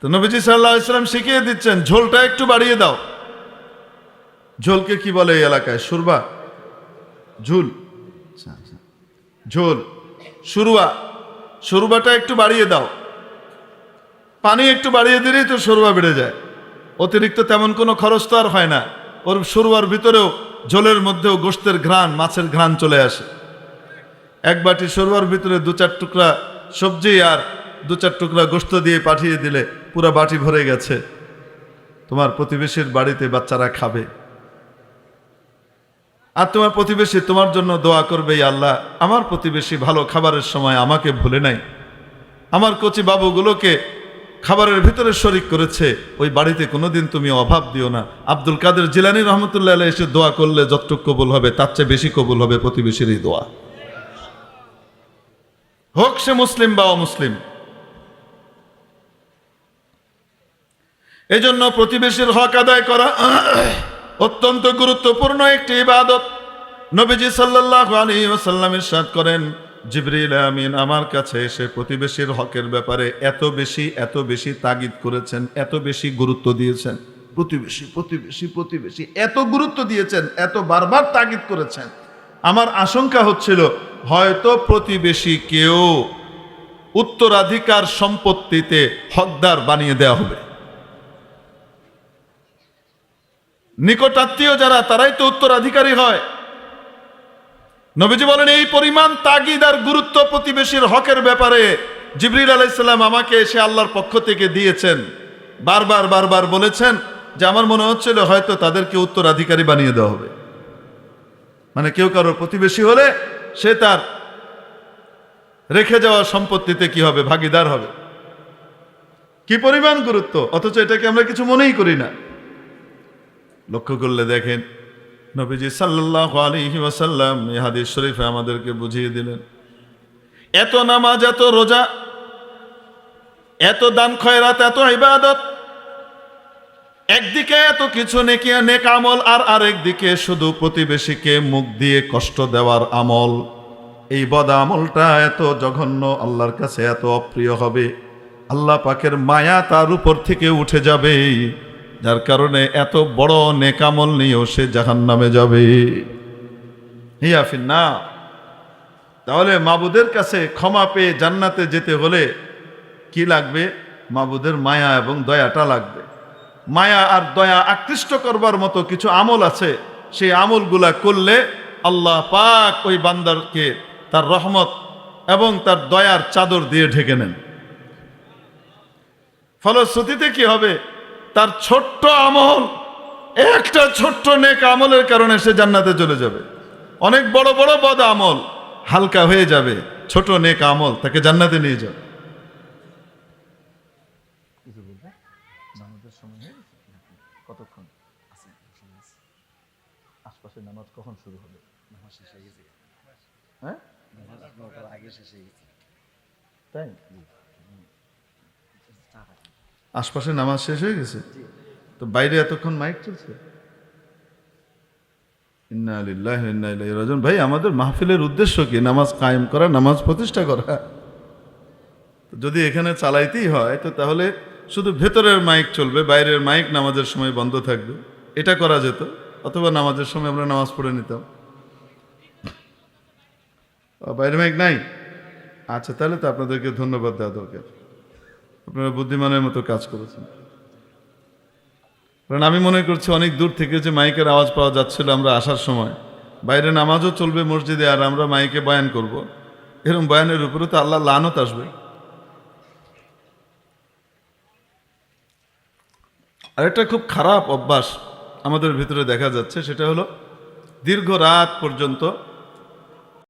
তো নবীজি সাল্লাল্লাহু আলাইহি ওয়াসাল্লাম শিখিয়ে দিচ্ছেন ঝোলটা একটু বাড়িয়ে দাও। ঝোলকে কি বলে এই এলাকায়? সুরবা, ঝুল, ঝোল, সুরুয়া। সুরবাটা একটু বাড়িয়ে দাও। পানি একটু বাড়িয়ে দিলেই তো সুরবা বেড়ে যায়। অতিরিক্ত তেমন কোনো খরচ তো আর হয় না। ওর সুরবার ভিতরেও, ঝোলের মধ্যেও গোশতের ঘ্রাণ, মাছের ঘ্রাণ চলে আসে। এক বাটি সুরবার ভিতরে 2-4 টুকরা সবজি আর 2-4 টুকরা গোশত দিয়ে পাঠিয়ে দিলে পুরো বাটি ভরে গেছে। তোমার প্রতিবেশীর বাড়িতে বাচ্চারা খাবে, আর তোমার প্রতিবেশী তোমার জন্য দোয়া করবে, আল্লাহ আমার প্রতিবেশী ভালো খাবারের সময় আমাকে ভুলে নাই, আমার কচি বাবুগুলোকে খাবারের ভিতরে শরিক করেছে, ওই বাড়িতে কোনোদিন তুমি অভাব দিও না। আব্দুল কাদের জিলানী রহমতুল্লাহ আলাইহি এসে দোয়া করলে যতটুকু কবুল হবে তার চেয়ে বেশি কবুল হবে প্রতিবেশীর এই দোয়া, হোক সে মুসলিম বা অমুসলিম। এজন্য প্রতিবেশীর হক আদায় করা অত্যন্ত গুরুত্বপূর্ণ একটি ইবাদত। নবীজি সাল্লাল্লাহু আলাইহি ওয়াসাল্লাম ইরশাদ করেন, জিবরিল আমিন আমার কাছে এসে প্রতিবেশীর হকের ব্যাপারে এত বেশি তাগিদ করেছেন, এত বেশি গুরুত্ব দিয়েছেন। প্রতিবেশী প্রতিবেশী প্রতিবেশী এত গুরুত্ব দিয়েছেন, এত বারবার তাগিদ করেছেন, আমার আশঙ্কা হচ্ছিল হয়তো প্রতিবেশীকেও উত্তরাধিকার সম্পত্তিতে হকদার বানিয়ে দেওয়া হবে। নিকটাত্মীয় যারা, তারাই তো উত্তরাধিকারী হয়। নবীজি বলেন এই পরিমাণ তাগিদ আর গুরুত্ব প্রতিবেশীর হকের ব্যাপারে জিবরিল আলাইহিস সালাম আমাকে এসে আল্লাহর পক্ষ থেকে দিয়েছেন। বারবার বলেছেন যে আমার মনে হচ্ছিল হয়তো তাদেরকে উত্তরাধিকারী বানিয়ে দেওয়া হবে। মানে কেউ কারোর প্রতিবেশী হলে সে তার রেখে যাওয়া সম্পত্তিতে কি হবে? ভাগীদার হবে। কি পরিমাণ গুরুত্ব, অথচ এটাকে আমরা কিছু মনেই করি না। লক্ষ্য করলে দেখেন নবীজি সাল্লাল্লাহু আলাইহি ওয়াসাল্লাম এই হাদিস শরীফে আমাদেরকে বুঝিয়ে দিলেন, এত নামাজ, এত রোজা, এত দান খয়রাত, এত ইবাদত, একদিকে এত কিছু নেক আমল, আর আরেকদিকে শুধু প্রতিবেশীকে মুখ দিয়ে কষ্ট দেওয়ার আমল। এই বদ আমলটা এত জঘন্য, আল্লাহর কাছে এত অপ্রিয় হবে, আল্লাহ পাকের মায়া তার উপর থেকে উঠে যাবে, যার কারণে এত বড় নেক আমল নিয়েও সে জাহান্নামে যাবে। হিয়া ফিন্নার। তাহলে মাবুদের কাছে ক্ষমা পেয়ে জান্নাতে যেতে হলে কি লাগবে? মাবুদের মায়া এবং দয়াটা লাগবে। মায়া আর দয়া আকৃষ্ট করবার মতো কিছু আমল আছে, সেই আমলগুলা করলে আল্লাহ পাক ওই বান্দারকে তার রহমত এবং তার দয়ার চাদর দিয়ে ঢেকে নেন। ফলশ্রুতিতে কি হবে? তার ছোট্ট আমল, একটা ছোট্ট নেক আমলের কারণে সে জান্নাতে চলে যাবে। অনেক বড় বড় বদ আমল হালকা হয়ে যাবে, ছোট নেক আমল তাকে জান্নাতে নিয়ে যাবে। কতক্ষণ আশপাশে নামাজ কখন শুরু হবে? হ্যাঁ, তাই আশপাশে নামাজ শেষ হয়ে গেছে, তো বাইরে এতক্ষণ মাইক চলছে। ইন্না লিল্লাহি ওয়া ইন্না ইলাইহি রাজিউন। ভাই, আমাদের মাহফিলের উদ্দেশ্য কি? নামাজ কায়েম করা, নামাজ প্রতিষ্ঠা করা। যদি এখানে চালাইতেই হয় তো তাহলে শুধু ভেতরের মাইক চলবে, বাইরের মাইক নামাজের সময় বন্ধ থাকবে, এটা করা যেত। অথবা নামাজের সময় আমরা নামাজ পড়ে নিতাম। বাইরে মাইক নাই? আচ্ছা, তাহলে তো আপনাদেরকে ধন্যবাদ দেওয়া দরকার, আপনারা বুদ্ধিমানের মতো কাজ করেছেন। কারণ আমি মনে করছি অনেক দূর থেকে যে মাইকের আওয়াজ পাওয়া যাচ্ছিল আমরা আসার সময়, বাইরে নামাজও চলবে মসজিদে আর আমরা মাইকে বয়ান করব, এরকম বয়ানের উপরে তো আল্লাহ লানত আসবে। আরেকটা খুব খারাপ অভ্যাস আমাদের ভিতরে দেখা যাচ্ছে, সেটা হলো দীর্ঘ রাত পর্যন্ত